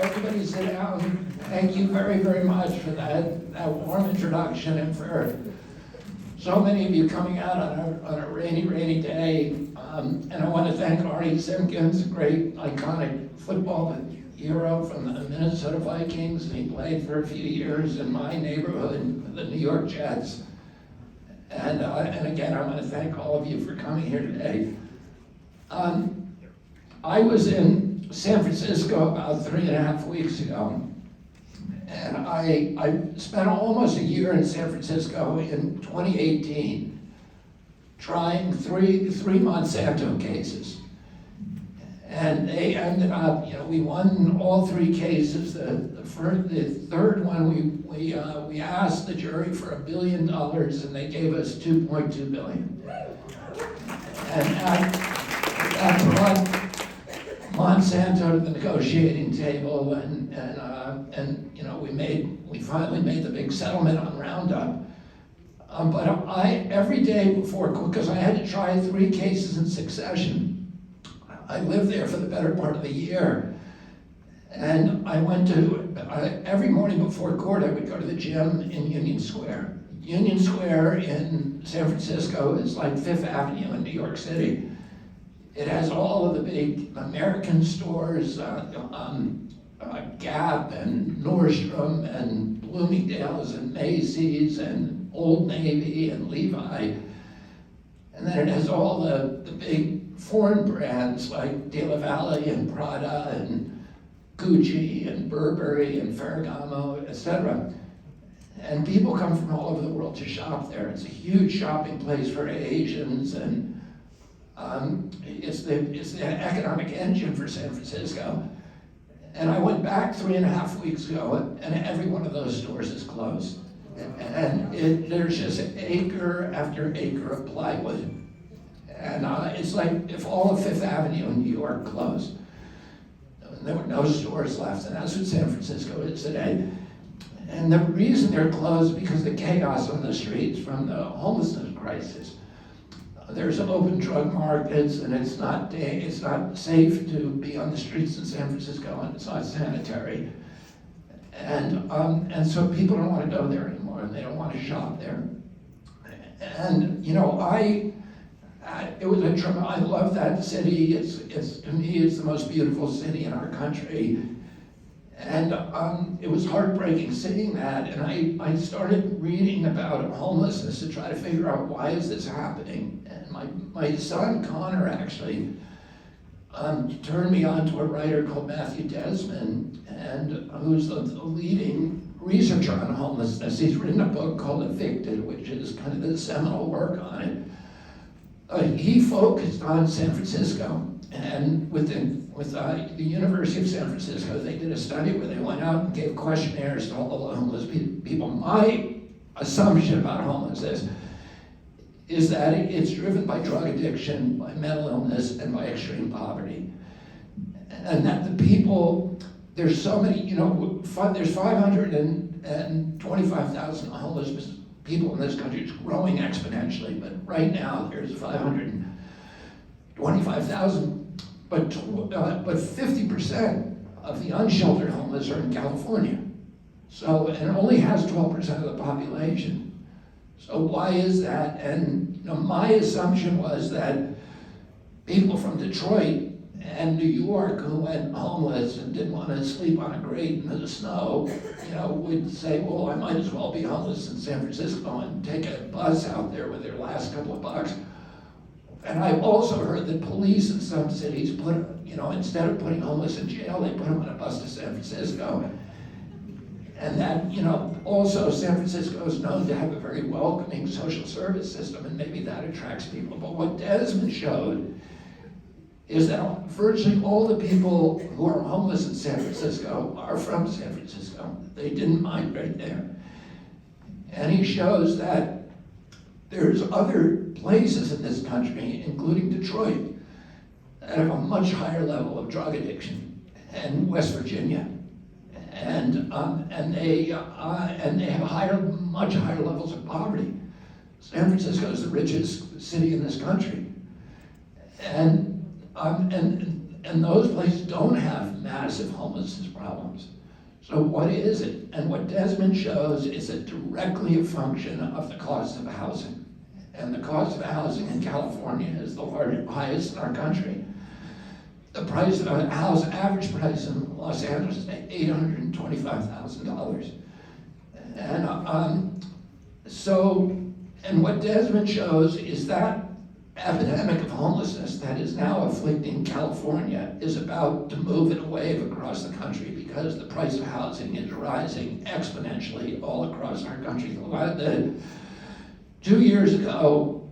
Everybody sit down. Thank you very, very much for that warm introduction and for so many of you coming out on a rainy day. And I want to thank Artie Simpkins, a great iconic football hero from the Minnesota Vikings, and he played for a few years in my neighborhood, the New York Jets. And again, I want to thank all of you for coming here today. I was in San Francisco about 3.5 weeks ago, and I spent almost a year in San Francisco in 2018 trying three Monsanto cases. And they ended up, we won all 3 cases. The third one, we asked the jury for $1 billion, and they gave us $2.2 billion. And that brought Monsanto to the negotiating table, and we finally made the big settlement on Roundup. But every day before, because I had to try 3 cases in succession, I lived there for the better part of the year. And I went to, every morning before court, I would go to the gym in Union Square. Union Square in San Francisco is like Fifth Avenue in New York City. It has all of the big American stores, Gap and Nordstrom and Bloomingdale's and Macy's and Old Navy and Levi. And then it has all the big foreign brands like De La Valle and Prada and Gucci and Burberry and Ferragamo, etc. And people come from all over the world to shop there. It's a huge shopping place for Asians, and it's the economic engine for San Francisco. And I went back 3.5 weeks ago, and every one of those stores is closed. And there's just acre after acre of plywood. And it's like if all of Fifth Avenue in New York closed. There were no stores left, and that's what San Francisco is today. And the reason they're closed is because of the chaos on the streets from the homelessness crisis. There's open drug markets, and it's not safe to be on the streets in San Francisco, and it's not sanitary. And so people don't want to go there anymore, and they don't want to shop there. And I love that city. It's to me, it's the most beautiful city in our country. And it was heartbreaking seeing that, and I started reading about homelessness to try to figure out why is this happening. And my son Connor actually turned me on to a writer called Matthew Desmond, and who's the leading researcher on homelessness. He's written a book called Evicted, which is kind of the seminal work on it. He focused on San Francisco, and with the University of San Francisco, they did a study where they went out and gave questionnaires to all the homeless people. My assumption about homelessness is that it's driven by drug addiction, by mental illness, and by extreme poverty. And that the people, there's so many, there's 525,000 homeless people in this country. It's growing exponentially, but right now there's 525,000, but 50% of the unsheltered homeless are in California. So, and it only has 12% of the population. So why is that? And my assumption was that people from Detroit and New York who went homeless and didn't want to sleep on a grate in the snow, would say, well, I might as well be homeless in San Francisco and take a bus out there with their last couple of bucks. And I've also heard that police in some cities instead of putting homeless in jail, they put them on a bus to San Francisco. And that, also San Francisco is known to have a very welcoming social service system, and maybe that attracts people. But what Desmond showed is that virtually all the people who are homeless in San Francisco are from San Francisco. They didn't migrate there. And he shows that there's other places in this country, including Detroit, that have a much higher level of drug addiction, and West Virginia. And they have much higher levels of poverty. San Francisco is the richest city in this country. And And those places don't have massive homelessness problems. So what is it? And what Desmond shows is it directly a function of the cost of housing. And the cost of housing in California is the highest in our country. The price of a house, average price in Los Angeles is $825,000. And what Desmond shows is that epidemic of homelessness that is now afflicting California is about to move in a wave across the country because the price of housing is rising exponentially all across our country. 2 years ago,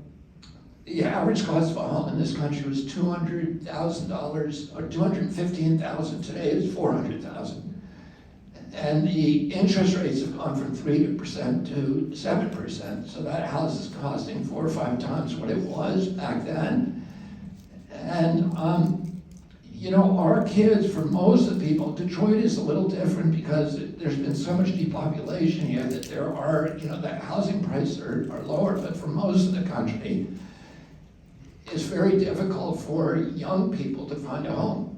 the average cost of a home in this country was $200,000 or $215,000. Today it's $400,000. And the interest rates have gone from 3% to 7%. So that house is costing 4 or 5 times what it was back then. And, our kids, for most of the people, Detroit is a little different because there's been so much depopulation here that there are, that housing prices are lower, but for most of the country, it's very difficult for young people to find a home.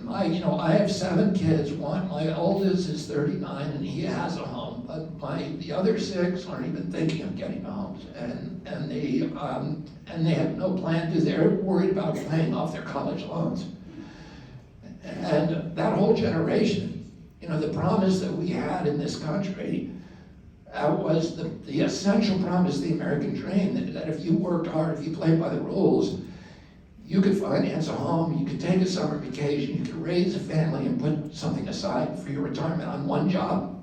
I have 7 kids. My oldest is 39 and he has a home, but the other 6 aren't even thinking of getting homes, and they have no plan to. They're worried about paying off their college loans. And that whole generation, the promise that we had in this country was the essential promise of the American dream, that if you worked hard, if you played by the rules, you could finance a home, you could take a summer vacation, you could raise a family and put something aside for your retirement on one job.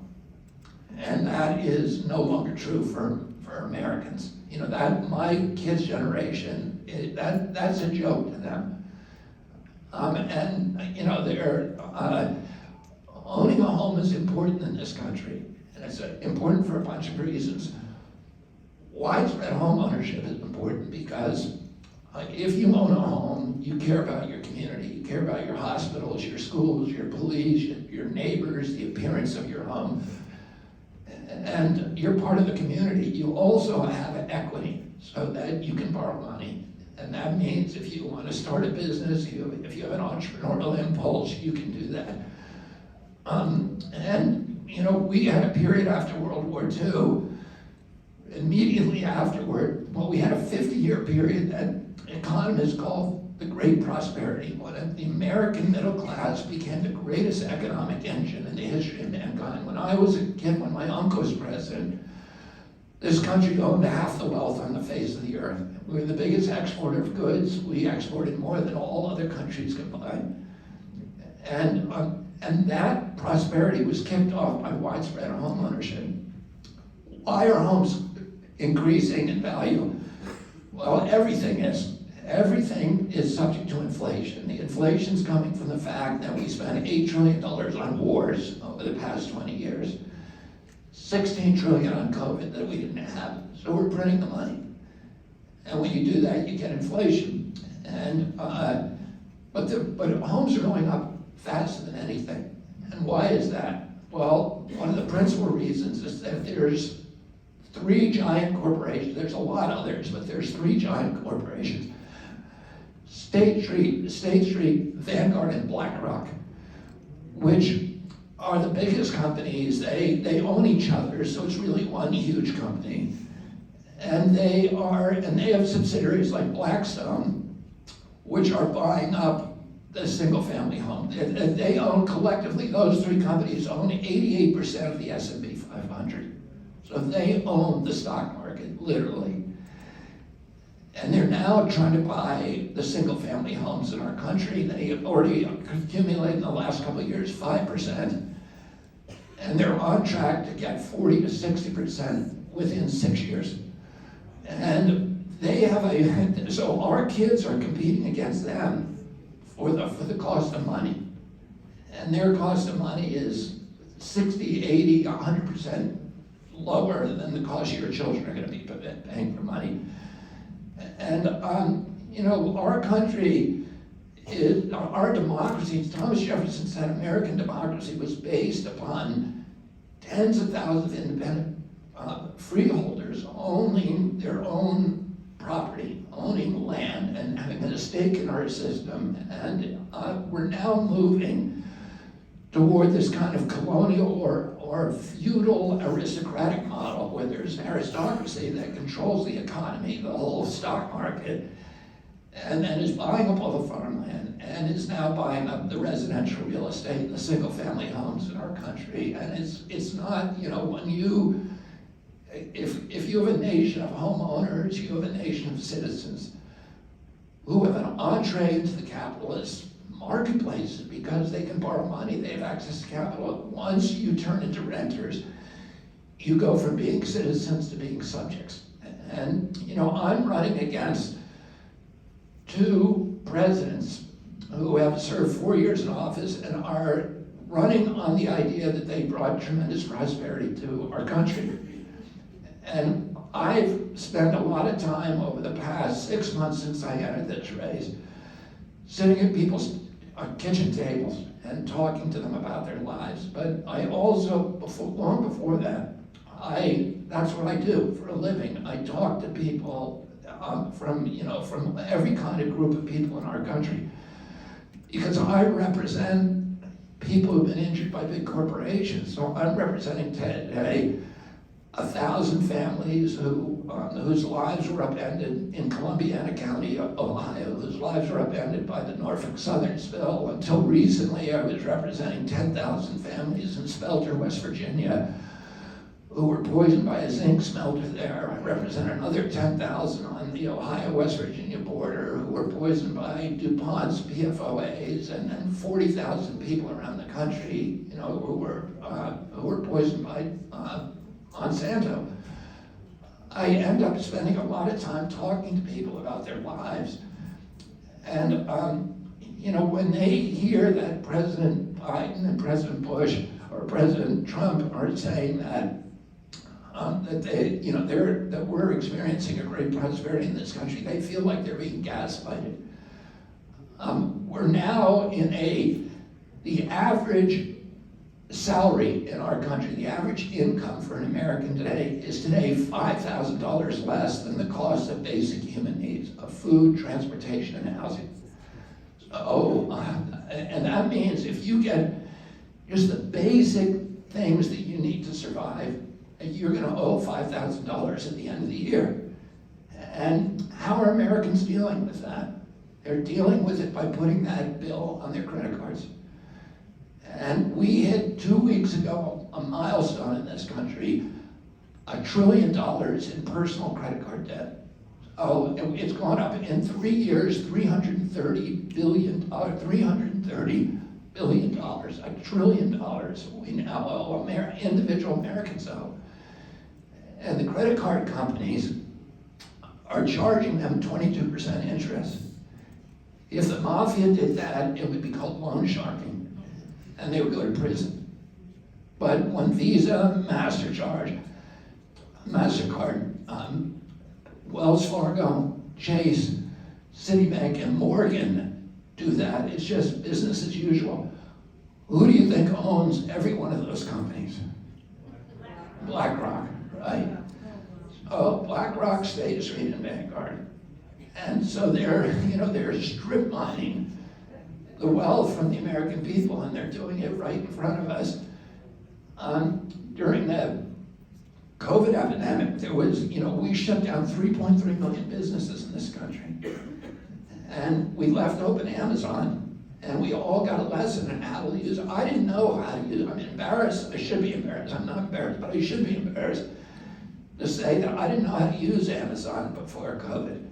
And that is no longer true for Americans. That my kids' generation, that's a joke to them. They're owning a home is important in this country, and it's important for a bunch of reasons. Widespread home ownership is important because if you own a home, you care about your community, you care about your hospitals, your schools, your police, your neighbors, the appearance of your home, and you're part of the community. You also have an equity so that you can borrow money. And that means if you want to start a business, if you have an entrepreneurial impulse, you can do that. We had a period after World War II, immediately afterward, we had a 50-year period that economists call the Great Prosperity, when the American middle class became the greatest economic engine in the history of mankind. When I was a kid, when my uncle was president, this country owned half the wealth on the face of the earth. We were the biggest exporter of goods. We exported more than all other countries combined. And that prosperity was kicked off by widespread home ownership. Why are homes increasing in value? Well, everything is. Everything is subject to inflation. The inflation's coming from the fact that we spent $8 trillion on wars over the past 20 years, $16 trillion on COVID that we didn't have. So we're printing the money. And when you do that, you get inflation. But homes are going up faster than anything. And why is that? Well, one of the principal reasons is that there's 3 giant corporations. There's a lot of others, but there's 3 giant corporations. State Street, Vanguard, and BlackRock, which are the biggest companies. They own each other, so it's really one huge company. And they have subsidiaries like Blackstone, which are buying up the single-family home. They own collectively, those 3 companies own 88% of the S&P 500. So they own the stock market, literally. And they're now trying to buy the single-family homes in our country. They have already accumulated in the last couple of years 5%. And they're on track to get 40 to 60% within 6 years. And they have so our kids are competing against them for the cost of money. And their cost of money is 60, 80, 100% lower than the cost your children are going to be paying for money. And our country, our democracy, Thomas Jefferson said American democracy was based upon tens of thousands of independent freeholders owning their own property, owning land, and having a stake in our system. And we're now moving toward this kind of colonial or feudal aristocratic model where there's an aristocracy that controls the economy, the whole stock market, and then is buying up all the farmland and is now buying up the residential real estate, the single family homes in our country. And it's not, when you, if you have a nation of homeowners, you have a nation of citizens who have an entree into the capitalist marketplaces because they can borrow money, they have access to capital. Once you turn into renters, you go from being citizens to being subjects. And I'm running against two presidents who have served 4 years in office and are running on the idea that they brought tremendous prosperity to our country. And I've spent a lot of time over the past 6 months since I entered this race sitting at people's kitchen tables and talking to them about their lives. But I also, long before that, that's what I do for a living. I talk to people from every kind of group of people in our country, because I represent people who've been injured by big corporations. So I'm representing today 1,000 families whose lives were upended in Columbiana County, Ohio, whose lives were upended by the Norfolk Southern spill. Until recently, I was representing 10,000 families in Spelter, West Virginia, who were poisoned by a zinc smelter there. I represent another 10,000 on the Ohio-West Virginia border who were poisoned by DuPont's PFOAs, and then 40,000 people around the country, who were poisoned by Monsanto. I end up spending a lot of time talking to people about their lives. And, when they hear that President Biden and President Bush or President Trump are saying that that we're experiencing a great prosperity in this country, they feel like they're being gaslighted. We're now in the average salary in our country, the average income for an American today is $5,000 less than the cost of basic human needs of food, transportation, and housing. So, and that means if you get just the basic things that you need to survive, you're going to owe $5,000 at the end of the year. And how are Americans dealing with that? They're dealing with it by putting that bill on their credit cards. And we hit 2 weeks ago a milestone in this country, $1 trillion in personal credit card debt. Oh, it's gone up in 3 years, $330 billion, $330 billion, $1 trillion we now owe, individual Americans owe. And the credit card companies are charging them 22% interest. If the mafia did that, it would be called loan sharking, and they would go to prison. But when Visa, MasterCard, Wells Fargo, Chase, Citibank, and Morgan do that, it's just business as usual. Who do you think owns every one of those companies? BlackRock, right? Oh, BlackRock, State Street, and Vanguard. And so they're strip mining the wealth from the American people, and they're doing it right in front of us. During the COVID epidemic, there was, we shut down 3.3 million businesses in this country. And we left open Amazon, and we all got a lesson in how to use it. I didn't know how to use it. I'm embarrassed. I should be embarrassed. I'm not embarrassed, but I should be embarrassed to say that I didn't know how to use Amazon before COVID.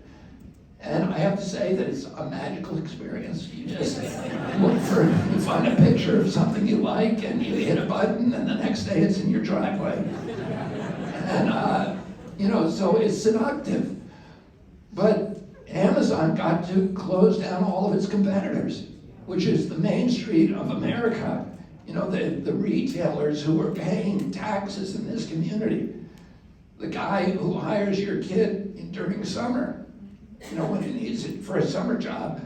And I have to say that it's a magical experience. You just you find a picture of something you like, and you hit a button, and the next day it's in your driveway. And, so it's seductive. But Amazon got to close down all of its competitors, which is the Main Street of America. The retailers who are paying taxes in this community. The guy who hires your kid during summer, when he needs it for a summer job.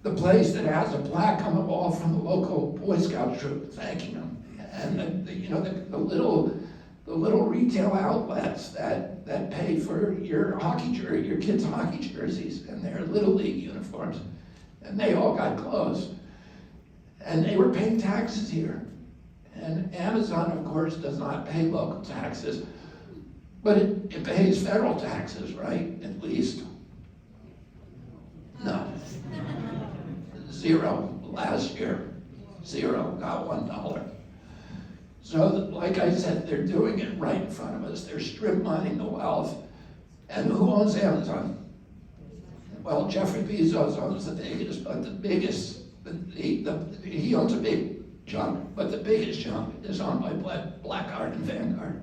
The place that has a plaque on the wall from the local Boy Scout troop thanking him. And the the little retail outlets that pay for your kids' hockey jerseys and their Little League uniforms, and they all got closed. And they were paying taxes here. And Amazon, of course, does not pay local taxes, but it pays federal taxes, right? At least. No. 0 last year. 0, not $1. So, like I said, they're doing it right in front of us. They're strip mining the wealth. And who owns Amazon? Well, Jeffrey Bezos owns the biggest, but the biggest, he owns a big chunk, but the biggest chunk is owned by Blackguard and Vanguard.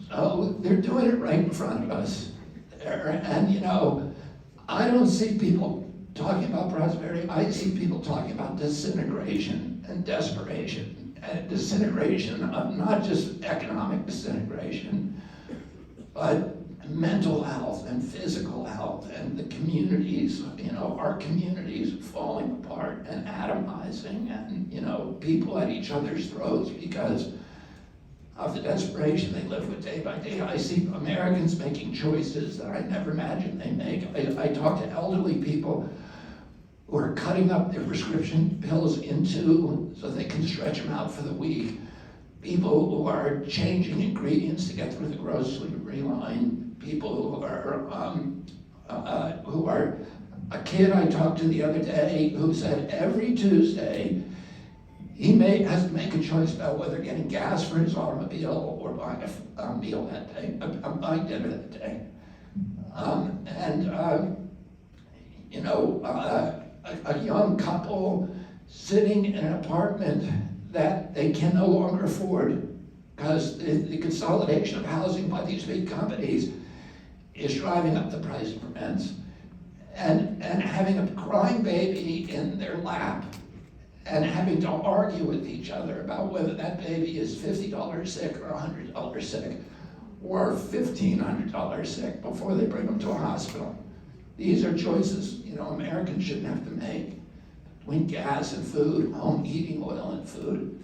So they're doing it right in front of us. And you know, I don't see people talking about prosperity. I see people talking about disintegration and desperation. And disintegration of not just economic disintegration, but mental health and physical health, and the communities, you know, our communities falling apart and atomizing, and, you know, people at each other's throats because of the desperation they live with day by day. I see Americans making choices that I never imagined they make. I talk to elderly people who are cutting up their prescription pills into so they can stretch them out for the week. People who are changing ingredients to get through the grocery line. People who are a kid I talked to the other day who said every Tuesday he has to make a choice about whether getting gas for his automobile or buying a meal that day, buying dinner that day. You know, a young couple sitting in an apartment that they can no longer afford because the consolidation of housing by these big companies is driving up the price of rents, and having a crying baby in their lap and having to argue with each other about whether that baby is $50 sick or $100 sick or $1,500 sick before they bring them to a hospital. These are choices, you know, Americans shouldn't have to make between gas and food, home heating oil and food.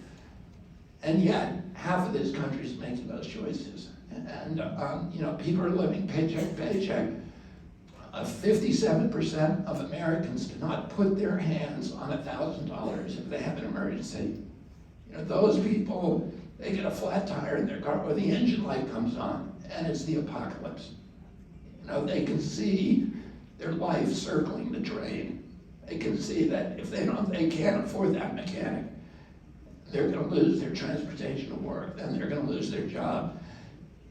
And yet, half of this country is making those choices. And you know, people are living paycheck to paycheck. 57% of Americans cannot put their hands on $1,000 if they have an emergency. You know, those people, they get a flat tire in their car or the engine light comes on and it's the apocalypse. You know, they can see their life circling the drain. They can see that if they can't afford that mechanic, they're going to lose their transportation to work, then they're going to lose their job,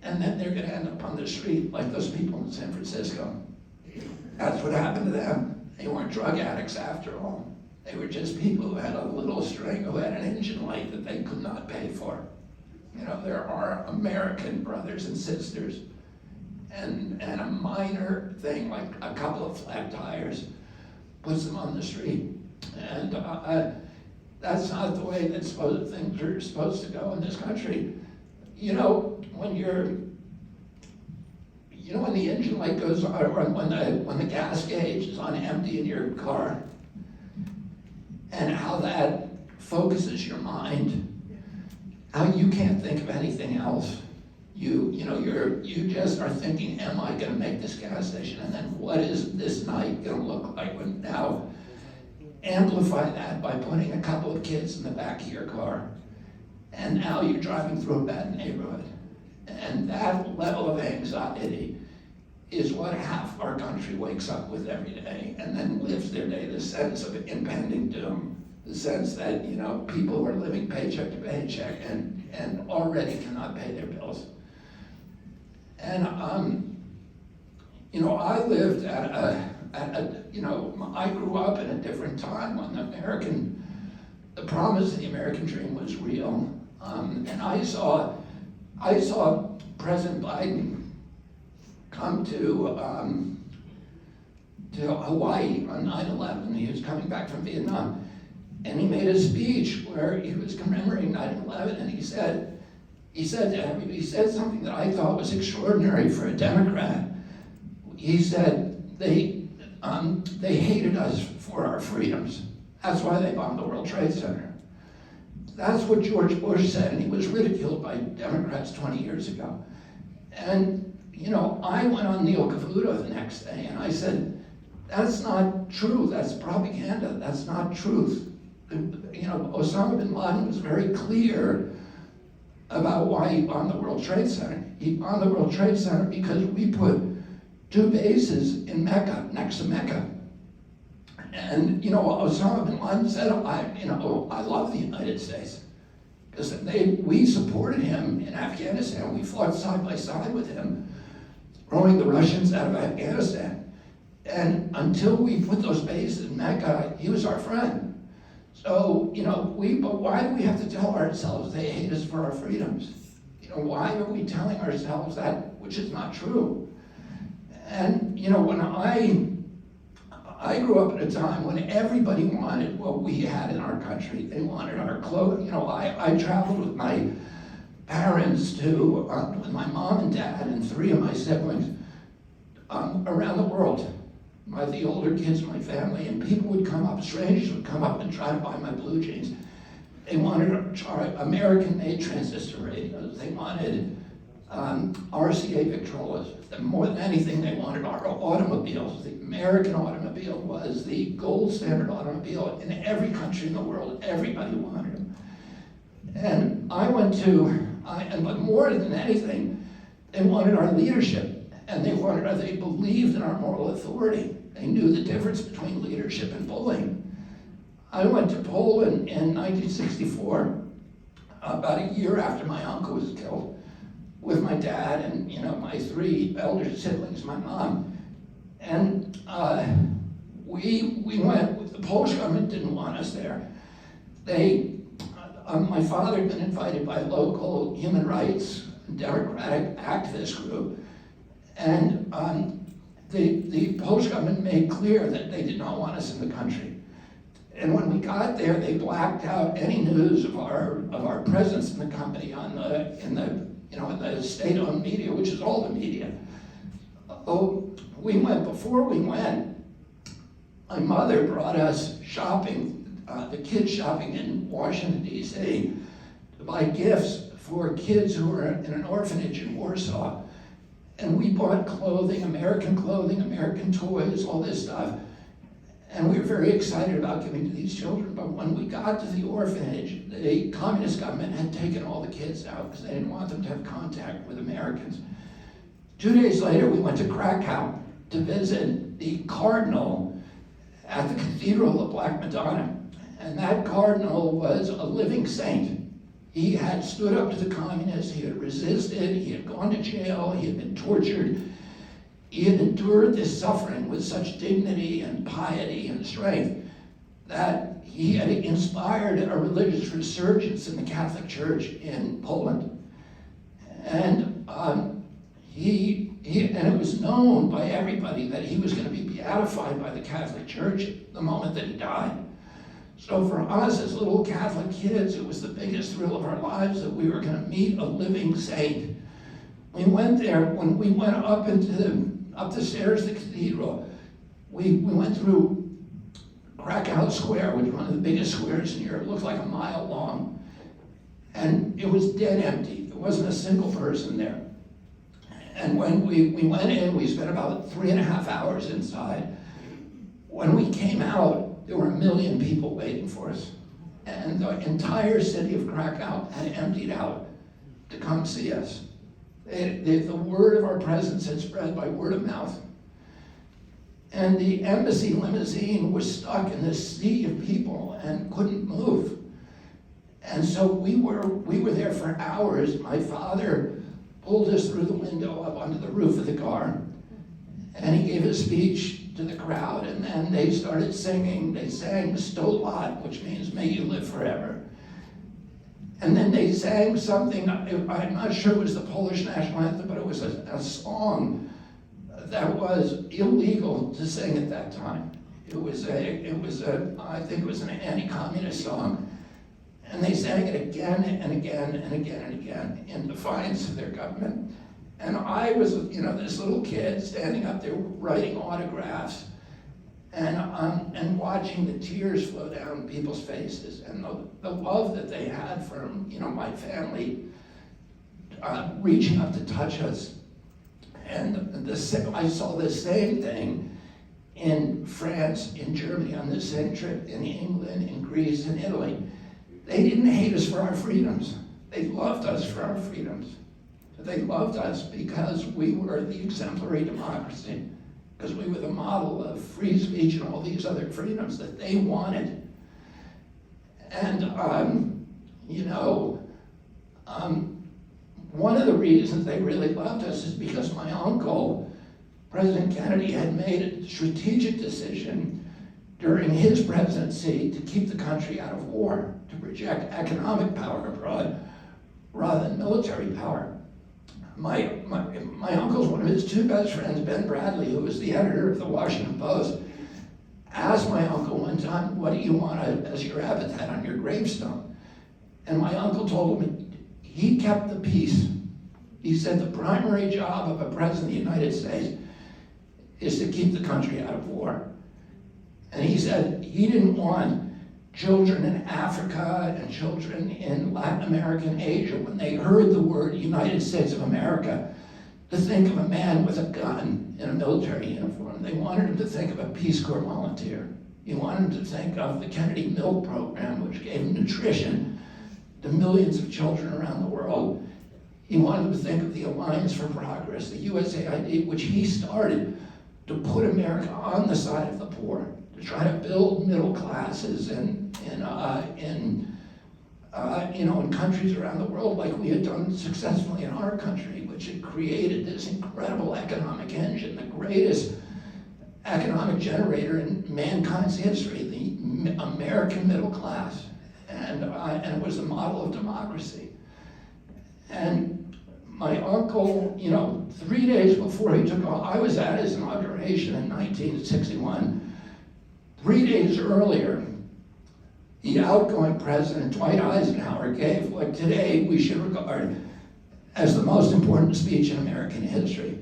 and then they're going to end up on the street like those people in San Francisco. That's what happened to them. They weren't drug addicts after all. They were just people who had a little string, who had an engine light that they could not pay for. You know, there are American brothers and sisters, and a minor thing like a couple of flat tires puts them on the street. And that's not the way that things are supposed to go in this country. You know, when the engine light goes on, or when the gas gauge is on empty in your car, and how that focuses your mind, how you can't think of anything else. You just are thinking, am I going to make this gas station? And then what is this night going to look like? Now, amplify that by putting a couple of kids in the back of your car, and now you're driving through a bad neighborhood. And that level of anxiety is what half our country wakes up with every day, and then lives their day, the sense of impending doom, the sense that, you know, people who are living paycheck to paycheck and already cannot pay their bills. And, you know, I lived I grew up in a different time when the promise of the American dream was real. And I saw President Biden come to Hawaii on 9/11. He was coming back from Vietnam, and he made a speech where he was commemorating 9/11, and he said something that I thought was extraordinary for a Democrat. He said they hated us for our freedoms. That's why they bombed the World Trade Center. That's what George Bush said, and he was ridiculed by Democrats 20 years ago. And, I went on Neil Cavuto the next day, and I said, that's not true, that's propaganda, that's not truth. Osama bin Laden was very clear about why he bombed the World Trade Center. He bombed the World Trade Center because we put 2 bases in Mecca, next to Mecca. And, Osama bin Laden said, I love the United States. Because we supported him in Afghanistan. We fought side by side with him, throwing the Russians out of Afghanistan. And until we put those bases in Mecca, he was our friend. So, but why do we have to tell ourselves they hate us for our freedoms? Why are we telling ourselves that which is not true? And, when I grew up at a time when everybody wanted what we had in our country. They wanted our clothes. I traveled with my parents with my mom and dad and 3 of my siblings around the world. The older kids in my family, and people would come up, strangers would come up and try to buy my blue jeans. They wanted American-made transistor radios. They wanted RCA Victrolas. More than anything, they wanted our automobiles. The American automobile was the gold standard automobile in every country in the world. Everybody wanted them. And but more than anything, they wanted our leadership. And they believed in our moral authority. They knew the difference between leadership and bullying. I went to Poland in 1964, about a year after my uncle was killed, with my dad and my 3 elder siblings, my mom. And we went. The Polish government didn't want us there. My father had been invited by a local human rights democratic activist group. And the Polish government made clear that they did not want us in the country. And when we got there, they blacked out any news of our presence in the company in the state-owned media, which is all the media. Before we went, my mother brought us shopping, the kids shopping in Washington, D.C., to buy gifts for kids who were in an orphanage in Warsaw. And we bought clothing, American toys, all this stuff. And we were very excited about giving to these children. But when we got to the orphanage, the communist government had taken all the kids out because they didn't want them to have contact with Americans. 2 days later, we went to Krakow to visit the cardinal at the Cathedral of Black Madonna. And that cardinal was a living saint. He had stood up to the communists, he had resisted, he had gone to jail, he had been tortured. He had endured this suffering with such dignity and piety and strength that he had inspired a religious resurgence in the Catholic Church in Poland. And it was known by everybody that he was going to be beatified by the Catholic Church the moment that he died. So for us as little Catholic kids, it was the biggest thrill of our lives that we were going to meet a living saint. We went there, when we went up the stairs of the cathedral, we went through Krakow Square, which is one of the biggest squares in Europe. It looked like a mile long. And it was dead empty. There wasn't a single person there. And when we went in, we spent about 3.5 hours inside. When we came out, there were 1 million people waiting for us. And the entire city of Krakow had emptied out to come see us. The word of our presence had spread by word of mouth. And the embassy limousine was stuck in this sea of people and couldn't move. And so we were there for hours. My father pulled us through the window up onto the roof of the car, and he gave a speech to the crowd, and then they started singing. They sang Sto Lat, which means may you live forever. And then they sang something, I'm not sure it was the Polish national anthem, but it was a song that was illegal to sing at that time. I think it was an anti-communist song. And they sang it again and again and again and again in defiance of their government. And I was, this little kid standing up there writing autographs. and watching the tears flow down people's faces, and the love that they had from, my family, reaching up to touch us. And I saw the same thing in France, in Germany, on this same trip, in England, in Greece, in Italy. They didn't hate us for our freedoms. They loved us for our freedoms. They loved us because we were the exemplary democracy, because we were the model of free speech and all these other freedoms that they wanted. And, one of the reasons they really loved us is because my uncle, President Kennedy, had made a strategic decision during his presidency to keep the country out of war, to project economic power abroad rather than military power. My uncle's one of his two best friends, Ben Bradley, who was the editor of the Washington Post, asked my uncle one time, "What do you want as your epitaph on your gravestone?" And my uncle told him he kept the peace. He said the primary job of a president of the United States is to keep the country out of war. And he said he didn't want children in Africa and children in Latin America and Asia, when they heard the word United States of America, to think of a man with a gun in a military uniform. They wanted him to think of a Peace Corps volunteer. He wanted him to think of the Kennedy Milk Program, which gave nutrition to millions of children around the world. He wanted him to think of the Alliance for Progress, the USAID, which he started to put America on the side of the poor, to try to build middle classes in countries around the world, like we had done successfully in our country, which had created this incredible economic engine, the greatest economic generator in mankind's history, the American middle class, and it was the model of democracy. And my uncle, 3 days before he took off, I was at his inauguration in 1961. 3 days earlier, the outgoing president, Dwight Eisenhower, gave what today we should regard as the most important speech in American history,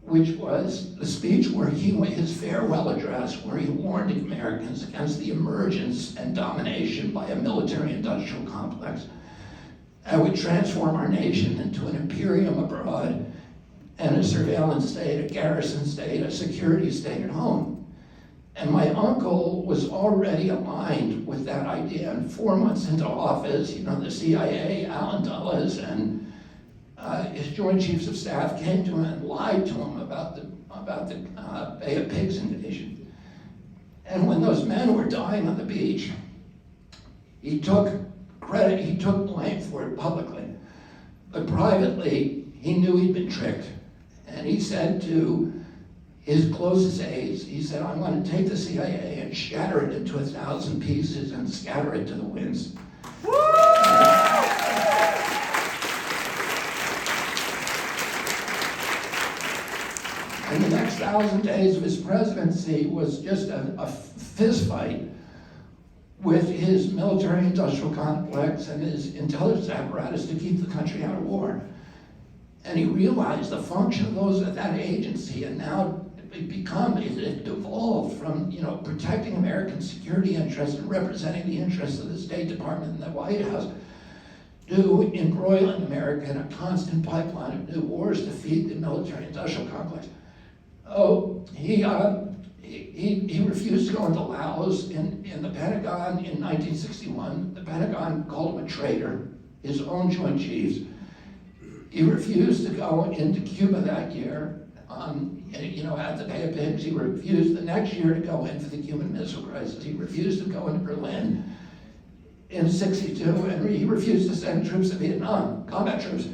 which was the speech where his farewell address, where he warned Americans against the emergence and domination by a military-industrial complex that would transform our nation into an imperium abroad and a surveillance state, a garrison state, a security state at home. And my uncle was already aligned with that idea, and 4 months into office, the CIA, Allen Dulles, and his Joint Chiefs of Staff came to him and lied to him about the Bay of Pigs invasion. And when those men were dying on the beach, he took credit, he took blame for it publicly. But privately, he knew he'd been tricked. And he said to his closest aides, he said, "I'm going to take the CIA and shatter it into 1,000 pieces and scatter it to the winds." And the next 1,000 days of his presidency was just a fist fight with his military-industrial complex and his intelligence apparatus to keep the country out of war. And he realized the function of that agency, and now it evolved from protecting American security interests and representing the interests of the State Department and the White House, to embroiling America in a constant pipeline of new wars to feed the military-industrial complex. He refused to go into Laos. In the Pentagon in 1961. The Pentagon called him a traitor, his own Joint Chiefs. He refused to go into Cuba that year, at the Bay of Pigs. He refused the next year to go in for the Cuban Missile Crisis. He refused to go into Berlin in '62, and he refused to send troops to Vietnam, combat troops.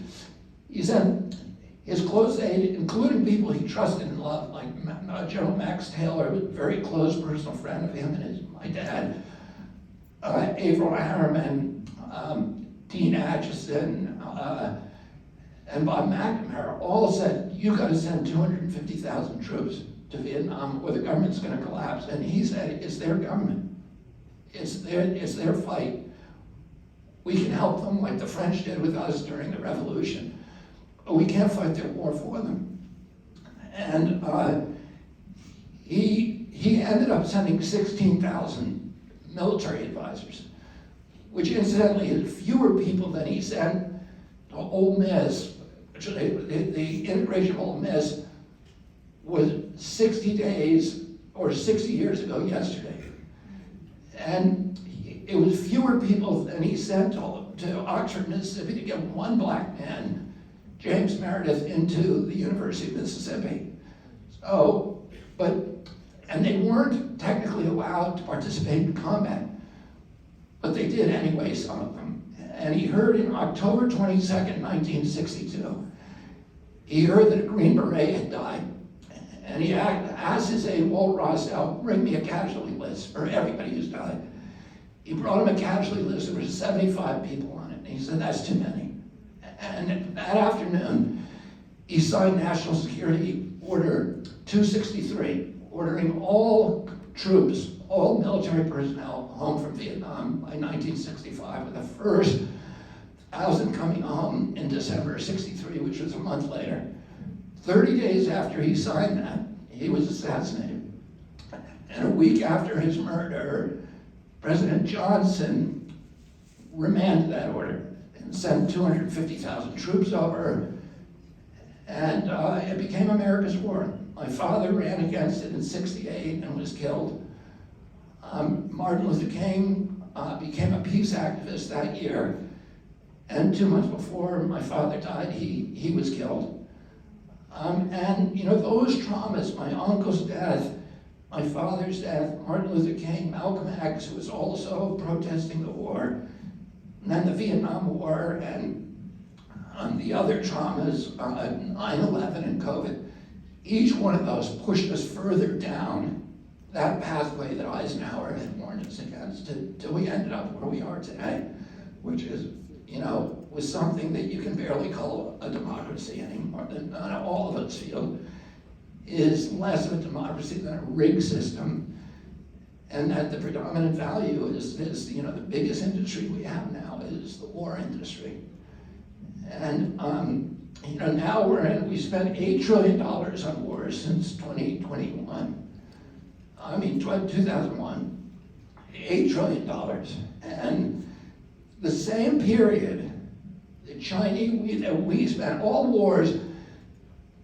He sent his close aide, including people he trusted and loved, like General Max Taylor, a very close personal friend of him and my dad, Averill Harriman, Dean Acheson, and Bob McNamara, all said, "You got to send 250,000 troops to Vietnam or the government's going to collapse." And he said, "It's their government. It's their fight. We can help them like the French did with us during the Revolution, but we can't fight their war for them." And he he ended up sending 16,000 military advisors, which incidentally is fewer people than he sent to Ole Miss. The integration of Ole Miss was 60 days or 60 years ago yesterday. And it was fewer people than he sent to Oxford, Mississippi to get one black man, James Meredith, into the University of Mississippi. So, and they weren't technically allowed to participate in combat, but they did anyway, some of them. And he heard in October 22nd, 1962, he heard that a Green Beret had died. And he asked his aide, Walt Rostow, bring me a casualty list for everybody who's died. He brought him a casualty list. There were 75 people on it. And he said, that's too many. And that afternoon, he signed National Security Order 263, ordering all troops, all military personnel home from Vietnam by 1965, with the first 1,000 coming home in December 63, which was a month later. 30 days after he signed that, he was assassinated. And a week after his murder, President Johnson remanded that order and sent 250,000 troops over, and it became America's war. My father ran against it in '68 and was killed. Martin Luther King became a peace activist that year, and 2 months before my father died, he was killed. And you know, those traumas, my uncle's death, my father's death, Martin Luther King, Malcolm X, who was also protesting the war, and then the Vietnam War, and the other traumas, 9/11 and COVID, each one of those pushed us further down that pathway that Eisenhower had warned us against till we ended up where we are today, which is, you know, was something that you can barely call a democracy anymore, that all of us feel is less of a democracy than a rigged system, and that the predominant value is you know, the biggest industry we have now is the war industry. And you know, now we spent $8 trillion on wars since 2021. I mean, 2001, $8 trillion. And the same period, the Chinese, we spent all wars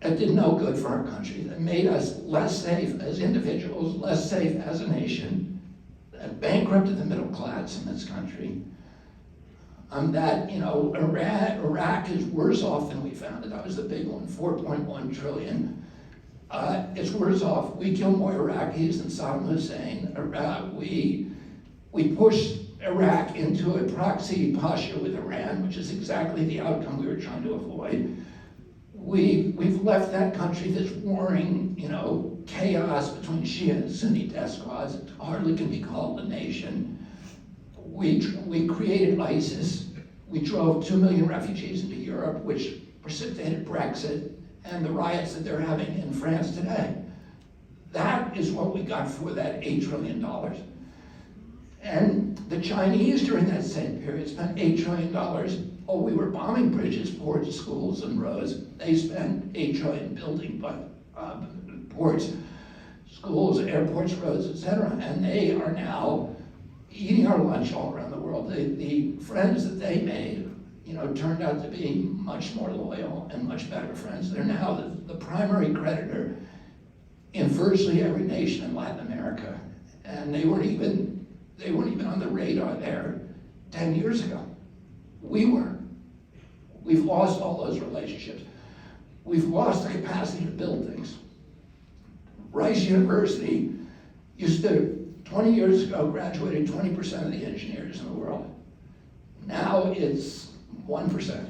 that did no good for our country, that made us less safe as individuals, less safe as a nation, that bankrupted the middle class in this country. That, you know, Iraq is worse off than we found it. That was the big one, 4.1 trillion. It's worse off. We killed more Iraqis than Saddam Hussein. We pushed Iraq into a proxy posture with Iran, which is exactly the outcome we were trying to avoid. We've left that country that's warring, you know, chaos between Shia and Sunni despots. It hardly can be called a nation. We created ISIS. We drove 2 million refugees into Europe, which precipitated Brexit and the riots that they're having in France today. That is what we got for that $8 trillion. And the Chinese during that same period spent $8 trillion. Oh, we were bombing bridges, ports, schools, and roads. They spent $8 trillion building ports, schools, airports, roads, etc. And they are now eating our lunch all around the world. The friends that they made, you know, turned out to be much more loyal and much better friends. They're now the primary creditor in virtually every nation in Latin America. And they weren't even on the radar there 10 years ago. We were. We've lost all those relationships. We've lost the capacity to build things. Rice University used to, 20 years ago, graduated 20% of the engineers in the world. Now it's 1%.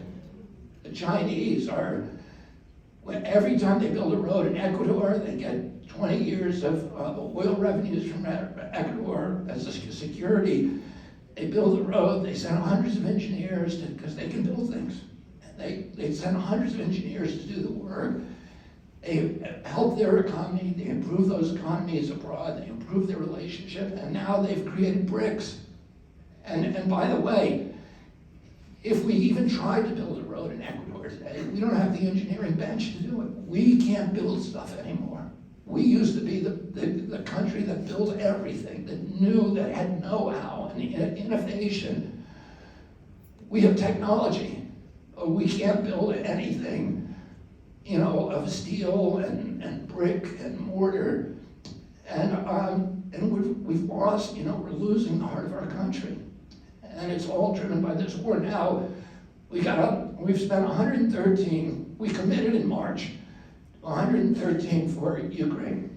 The Chinese are, every time they build a road in Ecuador, they get 20 years of oil revenues from Ecuador as a security. They build a road, they send hundreds of engineers because they can build things. They send hundreds of engineers to do the work. They help their economy, they improve those economies abroad, they improve their relationship, and now they've created BRICS. And by the way, if we even tried to build a road in Ecuador today, we don't have the engineering bench to do it. We can't build stuff anymore. We used to be the country that built everything, that knew, that had know-how and innovation. We have technology. We can't build anything, of steel and brick and mortar. And we've lost, we're losing the heart of our country. And it's all driven by this war. Now, we've spent 113, we committed in March, 113 for Ukraine.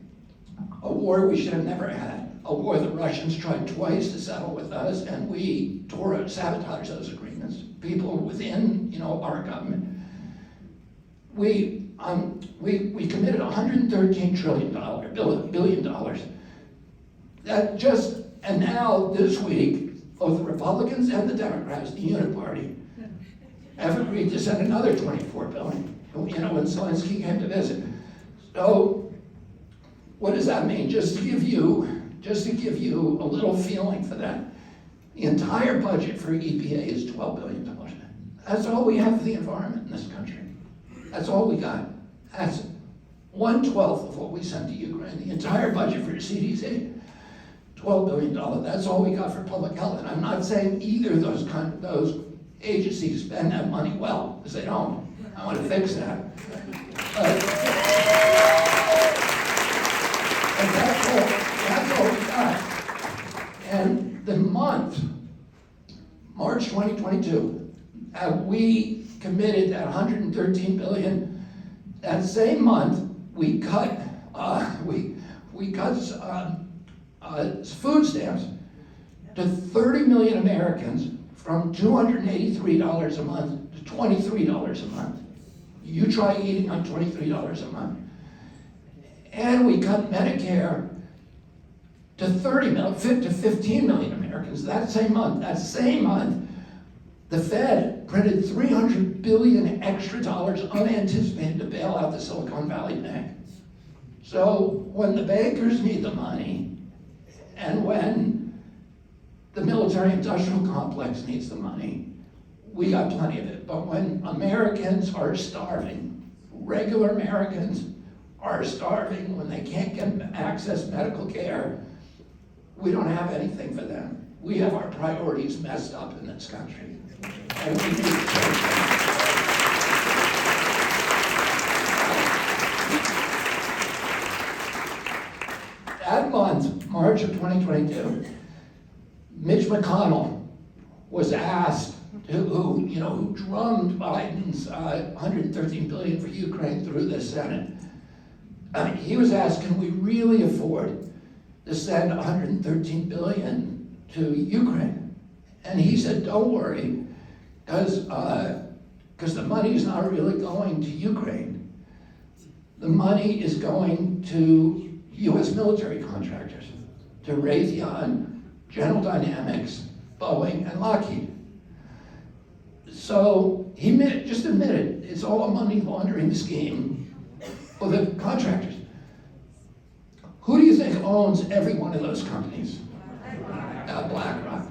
A war we should have never had. A war the Russians tried twice to settle with us, and we sabotaged those agreements. People within, our government. We committed $113 billion. And now this week, both the Republicans and the Democrats, the Uniparty, have agreed to send another $24 billion. When Zelensky came to visit. So, what does that mean? Just to give you a little feeling for that, the entire budget for EPA is $12 billion. That's all we have for the environment in this country. That's all we got. That's 1/12 of what we sent to Ukraine. The entire budget for CDC, $12 billion. That's all we got for public health. And I'm not saying either of those agencies spend that money well, because they don't. I want to fix that. But that's all we got. And the month, March 2022, we committed that $113 billion. That same month, we cut food stamps to 30 million Americans from $283 a month to $23 a month. You try eating on $23 a month. And we cut Medicare to 15 million Americans that same month. That same month, the Fed printed $300 billion extra dollars unanticipated to bail out the Silicon Valley Bank. So when the bankers need the money, and when the military-industrial complex needs the money, we got plenty of it. But when Americans are starving, regular Americans are starving, when they can't get access medical care, we don't have anything for them. We have our priorities messed up in this country. And we need to change them. That month, March of 2022, Mitch McConnell was asked, who drummed Biden's $113 billion for Ukraine through the Senate. He was asked, can we really afford to send $113 billion to Ukraine? And he said, don't worry, because the money is not really going to Ukraine. The money is going to U.S. military contractors, to Raytheon, General Dynamics, Boeing, and Lockheed. So he just admitted it's all a money laundering scheme for the contractors. Who do you think owns every one of those companies? BlackRock.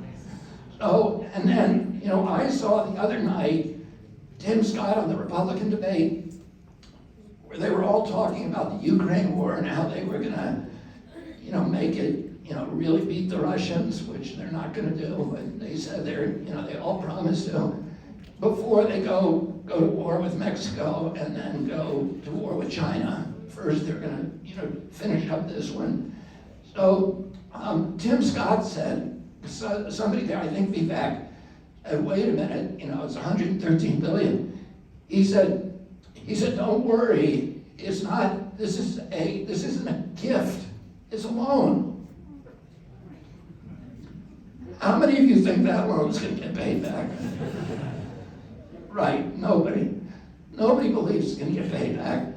So, and then, I saw the other night Tim Scott on the Republican debate where they were all talking about the Ukraine war and how they were gonna, make it, really beat the Russians, which they're not gonna do. And they said they all promised to, before they go to war with Mexico and then go to war with China. First, they're gonna, finish up this one. So Tim Scott said, somebody there, I think Vivek, said, wait a minute, it's 113 billion. He said, don't worry, it's not, this isn't a gift, it's a loan. How many of you think that loan's gonna get paid back? Right, nobody. Nobody believes it's gonna get paid back.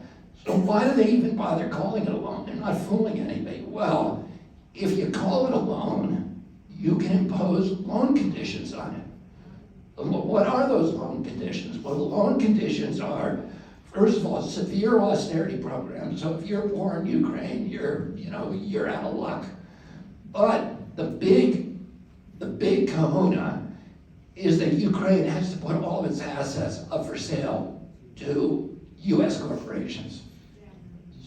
So why do they even bother calling it a loan? They're not fooling anybody. Well, if you call it a loan, you can impose loan conditions on it. What are those loan conditions? Well, the loan conditions are, first of all, severe austerity programs. So if you're poor in Ukraine, you're out of luck. But the big kahuna is that Ukraine has to put all of its assets up for sale to U.S. corporations.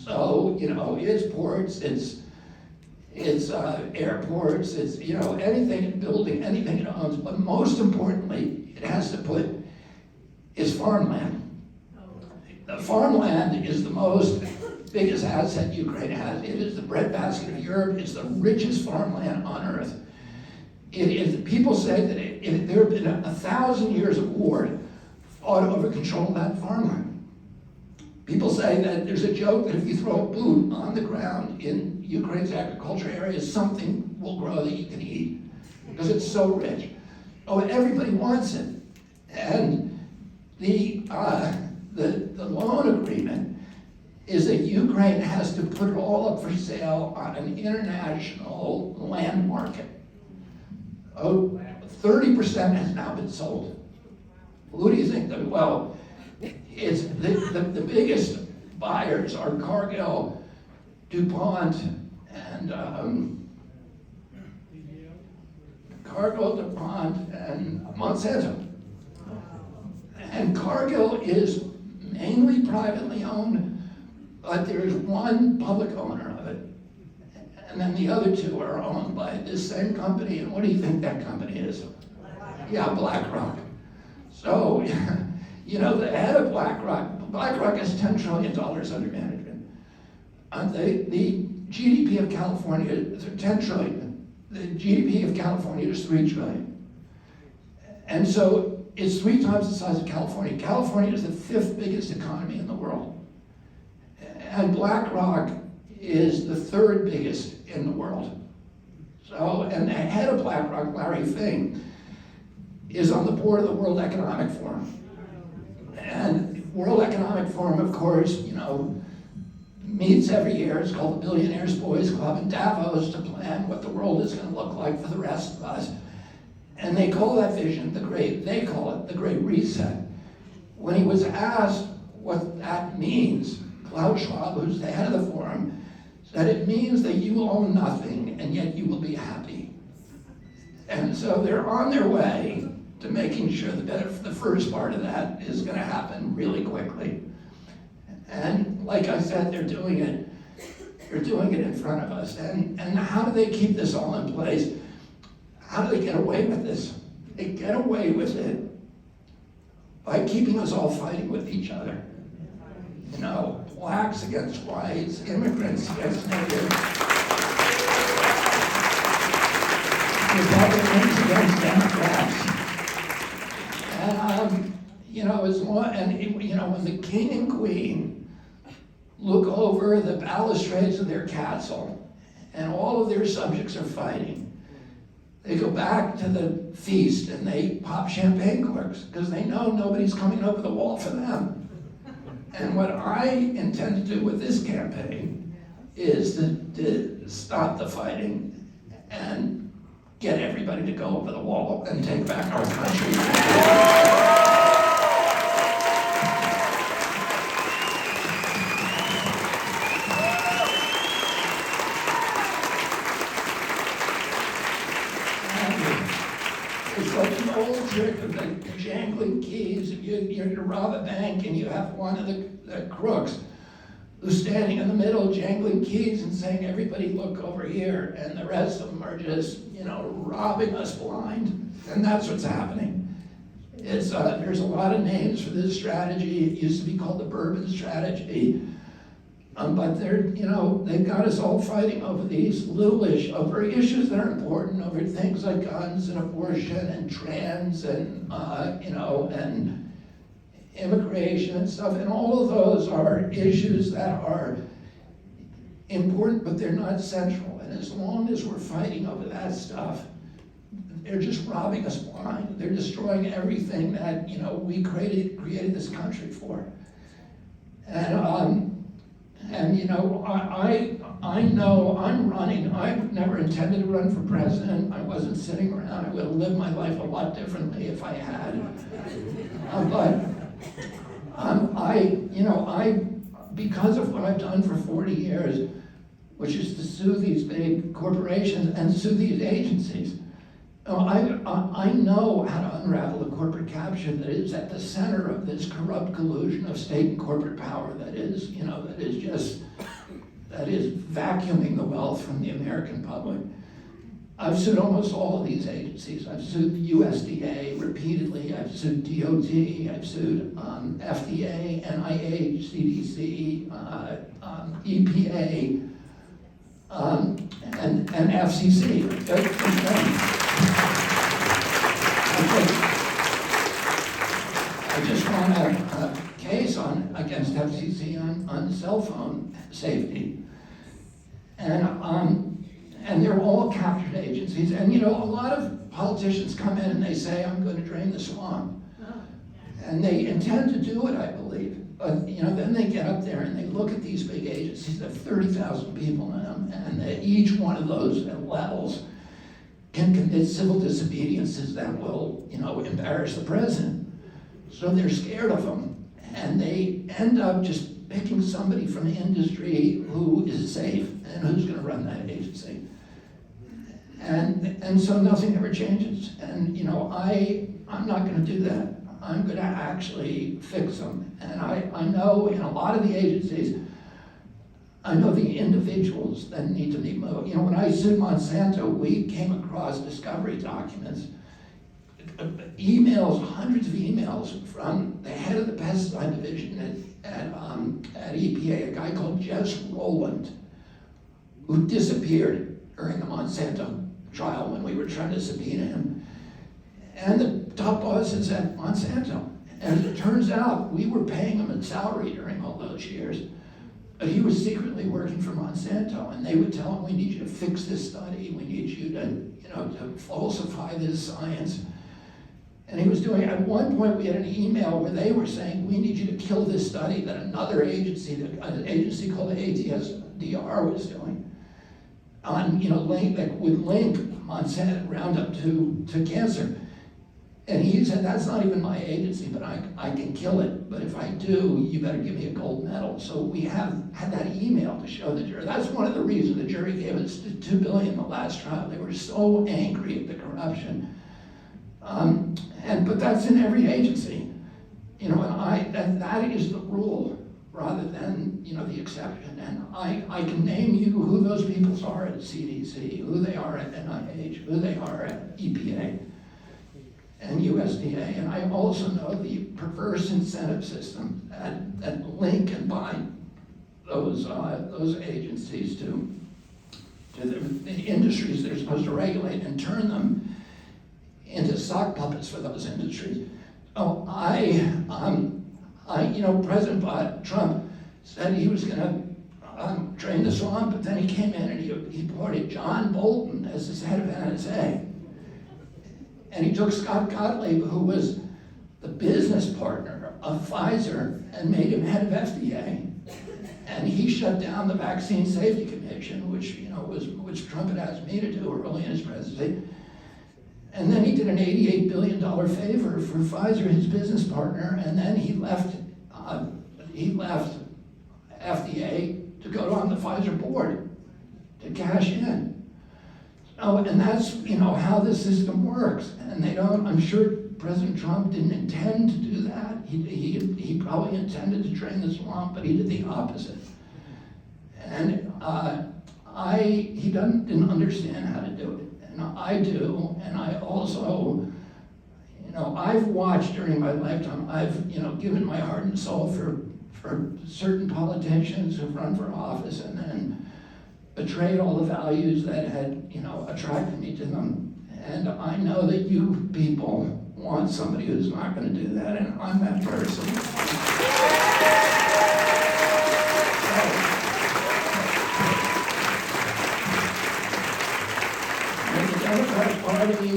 So, it's ports, it's airports, it's, anything, building, anything it owns, but most importantly, it has to put is farmland. The farmland is the biggest asset Ukraine has. It is the breadbasket of Europe. It's the richest farmland on earth. People say that if there have been 1,000 years of war fought over control of that farmland. People say that there's a joke that if you throw a boot on the ground in Ukraine's agriculture areas, something will grow that you can eat because it's so rich. Oh, everybody wants it. And the loan agreement is that Ukraine has to put it all up for sale on an international land market. 30% has now been sold. Who do you think that, well, it's the biggest buyers are Cargill, DuPont, and Monsanto. And Cargill is mainly privately owned, but there's one public owner of it. And then the other two are owned by this same company. And what do you think that company is? Yeah, BlackRock. So, the head of BlackRock has $10 trillion under management. The GDP of California is $10 trillion. The GDP of California is $3 trillion. And so it's 3 times the size of California. California is the 5th biggest economy in the world. And BlackRock is the 3rd biggest in the world. So, and the head of BlackRock, Larry Fink, is on the board of the World Economic Forum. And World Economic Forum, of course, meets every year. It's called the Billionaires Boys Club in Davos to plan what the world is going to look like for the rest of us. And they call that vision they call it the Great Reset. When he was asked what that means, Klaus Schwab, who's the head of the forum, said it means that you own nothing and yet you will be happy. And so they're on their way to making sure that the first part of that is going to happen really quickly. And like I said, they're doing it in front of us. And how do they keep this all in place? How do they get away with this? They get away with it by keeping us all fighting with each other. Blacks against whites, immigrants against natives, Republicans against Democrats. And when the king and queen look over the balustrades of their castle and all of their subjects are fighting, they go back to the feast and they pop champagne corks because they know nobody's coming over the wall for them. And what I intend to do with this campaign is to stop the fighting and get everybody to go over the wall and take back our country. It's like the old trick of the jangling keys. You're to rob a bank and you have one of the crooks who's standing in the middle jangling keys and saying, everybody look over here, and the rest of them are just, robbing us blind. And that's what's happening. There's a lot of names for this strategy. It used to be called the Bourbon strategy. But they've got us all fighting over these over issues that are important, over things like guns and abortion and trans and and immigration and stuff. And all of those are issues that are important, but they're not central. And as long as we're fighting over that stuff, they're just robbing us blind. They're destroying everything that we created this country for. I know I'm running. I never intended to run for president. I wasn't sitting around. I would have lived my life a lot differently if I had. Because of what I've done for 40 years, which is to sue these big corporations and sue these agencies, I know how to unravel the corporate capture that is at the center of this corrupt collusion of state and corporate power that is just that is vacuuming the wealth from the American public. I've sued almost all of these agencies. I've sued the USDA repeatedly. I've sued DOT. I've sued FDA, NIH, CDC, EPA, and FCC. I just won a case against FCC on cell phone safety, and they're all captured agencies. And a lot of politicians come in and they say, "I'm going to drain the swamp," and they intend to do it, I believe. But then they get up there and they look at these big agencies that have 30,000 people in them, and that each one of those levels can commit civil disobediences that will, embarrass the president. So they're scared of them, and they end up just picking somebody from the industry who is safe and who's going to run that agency. And so nothing ever changes. And I'm not going to do that. I'm going to actually fix them. And I know in a lot of the agencies, I know the individuals that need to be moved. When I sued Monsanto, we came across discovery documents, emails, hundreds of emails from the head of the pesticide division at EPA, a guy called Jess Rowland, who disappeared during the Monsanto trial when we were trying to subpoena him, and the top bosses at Monsanto. And as it turns out, we were paying him a salary during all those years, but he was secretly working for Monsanto, and they would tell him, "We need you to fix this study. We need you to falsify this science." And he was doing it. At one point, we had an email where they were saying, "We need you to kill this study that another agency, an agency called the ATSDR was doing, on, that would link Monsanto Roundup to cancer." And he said, "That's not even my agency, but I can kill it. But if I do, you better give me a gold medal." So we had that email to show the jury. That's one of the reasons the jury gave us $2 billion in the last trial. They were so angry at the corruption. But that's in every agency, and that is the rule rather than the exception. And I can name you who those people are at CDC, who they are at NIH, who they are at EPA and USDA, and I also know the perverse incentive system that link and bind those agencies to the industries they're supposed to regulate and turn them into sock puppets for those industries. Oh, President Trump said he was going to drain the swamp, but then he came in and he appointed John Bolton as his head of NSA. And he took Scott Gottlieb, who was the business partner of Pfizer, and made him head of FDA. And he shut down the Vaccine Safety Commission, which Trump had asked me to do early in his presidency. And then he did an $88 billion favor for Pfizer, his business partner, and then he left FDA to go on the Pfizer board to cash in. Oh, and that's how the system works. And I'm sure President Trump didn't intend to do that. He probably intended to drain the swamp, but he did the opposite. And he didn't understand how to do it. And I do, and I also, I've watched during my lifetime, I've, given my heart and soul for certain politicians who've run for office and then betrayed all the values that had, attracted me to them. And I know that you people want somebody who's not going to do that, and I'm that person. The Democratic Party,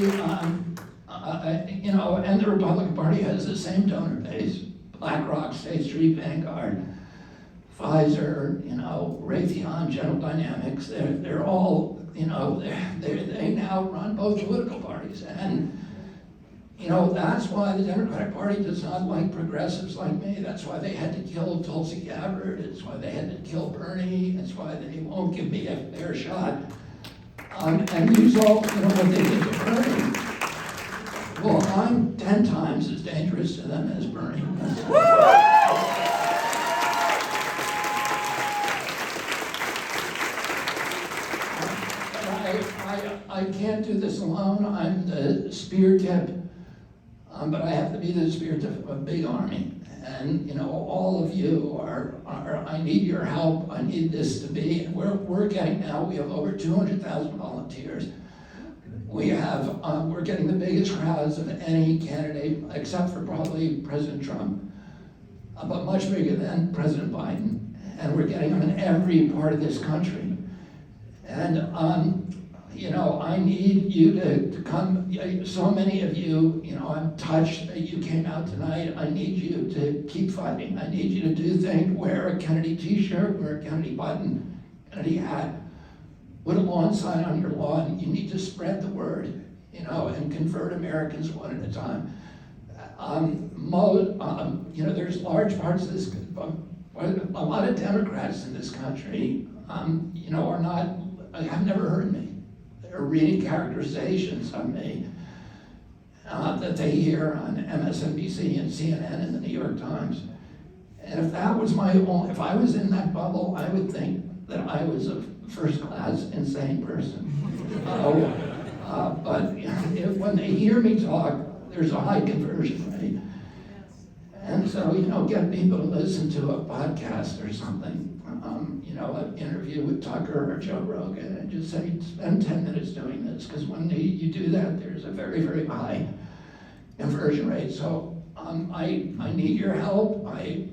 and the Republican Party has the same donor base: BlackRock, State Street, Vanguard, Pfizer, Raytheon, General Dynamics. They're all, they now run both political parties, and that's why the Democratic Party does not like progressives like me. That's why they had to kill Tulsi Gabbard. It's why they had to kill Bernie. It's why they won't give me a fair shot. And you saw, what they did to Bernie. Well, I'm 10 times as dangerous to them as Bernie. alone. I'm the spear tip, but I have to be the spear tip of a big army. And all of you are I need your help. I need this to be, we're getting now, we have over 200,000 volunteers. We're getting the biggest crowds of any candidate, except for probably President Trump, but much bigger than President Biden. And we're getting them in every part of this country. And I need you to come. So many of you, I'm touched that you came out tonight. I need you to keep fighting. I need you to do things, wear a Kennedy t-shirt, wear a Kennedy button, Kennedy hat, put a lawn sign on your lawn. You need to spread the word, and convert Americans one at a time. There's large parts of this, a lot of Democrats in this country, are not, have never heard me. They're reading characterizations of me that they hear on MSNBC and CNN and the New York Times. And if that was if I was in that bubble, I would think that I was a first-class insane person. But when they hear me talk, there's a high conversion rate. And so, get people to listen to a podcast or something, an interview with Tucker or Joe Rogan, and just say, spend 10 minutes doing this, because when you do that, there's a very, very high conversion rate. So I need your help. I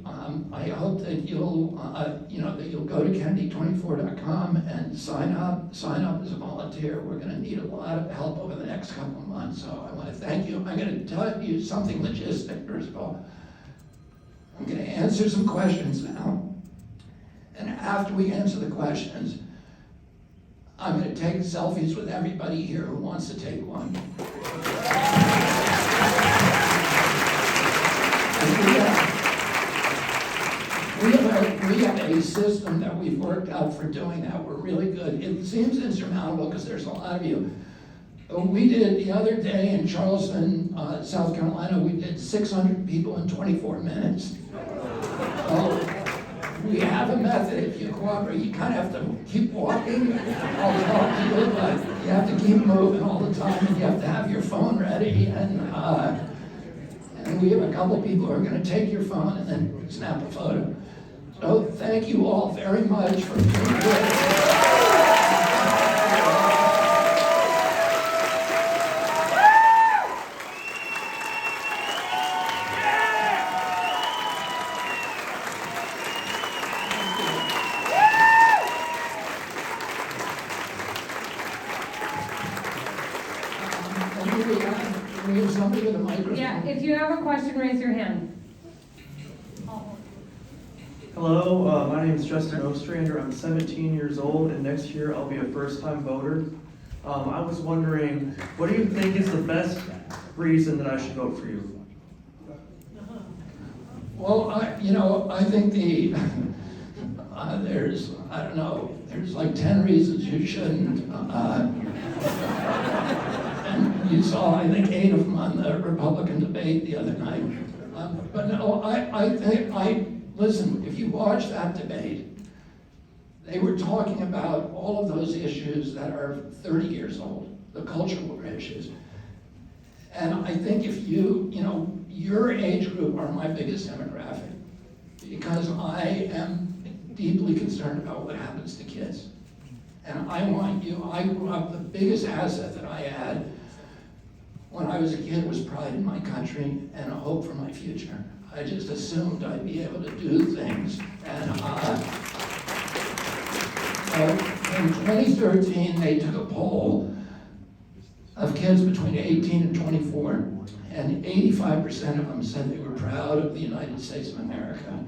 hope that you'll go to Kennedy24.com and sign up as a volunteer. We're going to need a lot of help over the next couple of months. So I want to thank you. I'm going to tell you something logistic, first of all. I'm going to answer some questions now. And after we answer the questions, I'm going to take selfies with everybody here who wants to take one. We have a system that we've worked out for doing that. We're really good. It seems insurmountable because there's a lot of you. We did the other day in Charleston, South Carolina, we did 600 people in 24 minutes. We have a method. If you cooperate, you kind of have to keep walking. I'll talk to you, but you have to keep moving all the time, and you have to have your phone ready. And we have a couple people who are going to take your phone and then snap a photo. So thank you all very much for being here. We have somebody with a microphone. Yeah, if you have a question, raise your hand. Hello, my name is Justin Ostrander. I'm 17 years old, and next year I'll be a first-time voter. I was wondering, what do you think is the best reason that I should vote for you? Well, I think there's like 10 reasons you shouldn't. And you saw, I think, 8 of them on the Republican debate the other night. But no, listen, if you watch that debate, they were talking about all of those issues that are 30 years old, the cultural issues. And I think if your age group are my biggest demographic, because I am deeply concerned about what happens to kids. And I grew up, the biggest asset that I had when I was a kid was pride in my country and a hope for my future. I just assumed I'd be able to do things. And in 2013, they took a poll of kids between 18 and 24, and 85% of them said they were proud of the United States of America.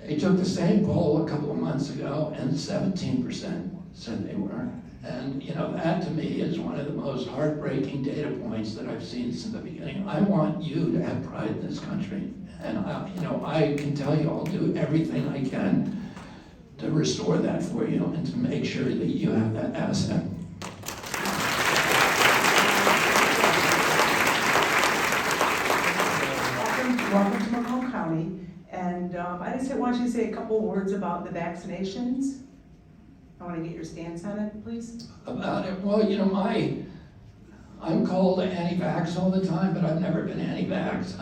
They took the same poll a couple of months ago, and 17% said they were. And that to me is one of the most heartbreaking data points that I've seen since the beginning. I want you to have pride in this country. And I can tell you I'll do everything I can to restore that for you and to make sure that you have that asset. Welcome to Macomb County. And I just want you to say a couple words about the vaccinations. I want to get your stance on it, please. About it, well, I'm called anti-vax all the time, but I've never been anti-vax.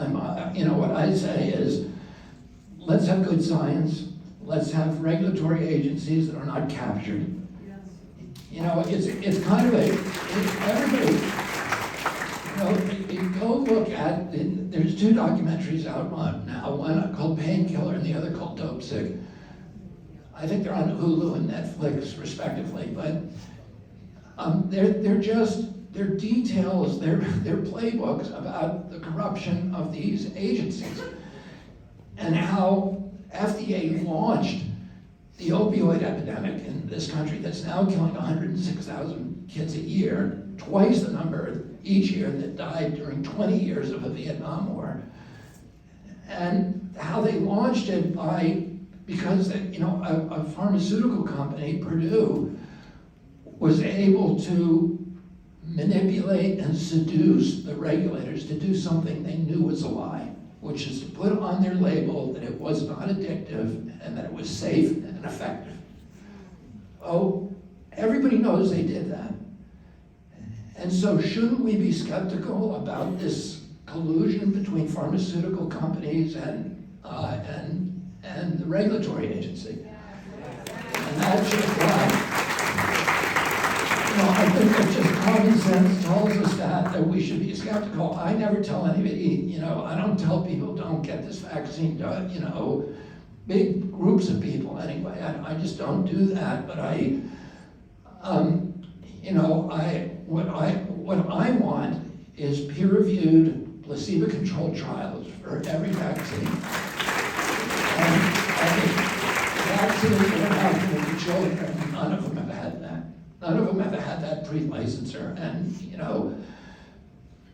You know, what I say is, let's have good science. Let's have regulatory agencies that are not captured. You know, it's kind of everybody, you know, you go look at, there's two documentaries out now, one called Painkiller and the other called Dope Sick. I think they're on Hulu and Netflix respectively, but they're details, they're playbooks about the corruption of these agencies and how FDA launched the opioid epidemic in this country that's now killing 106,000 kids a year, twice the number each year that died during 20 years of the Vietnam War. And how they launched it because you know, a pharmaceutical company, Purdue, was able to manipulate and seduce the regulators to do something they knew was a lie, which is to put on their label that it was not addictive and that it was safe and effective. Oh, everybody knows they did that. And so shouldn't we be skeptical about this collusion between pharmaceutical companies and the regulatory agency? And that's just why. You know, I think that just common sense tells us that we should be skeptical. I never tell anybody, you know, I don't tell people don't get this vaccine done, you know, big groups of people anyway. I just don't do that, but you know, what I want is peer-reviewed, placebo-controlled trials for every vaccine. And the vaccines that are out there for children, none of them have had that. None of them have had that pre-licensure. And, you know,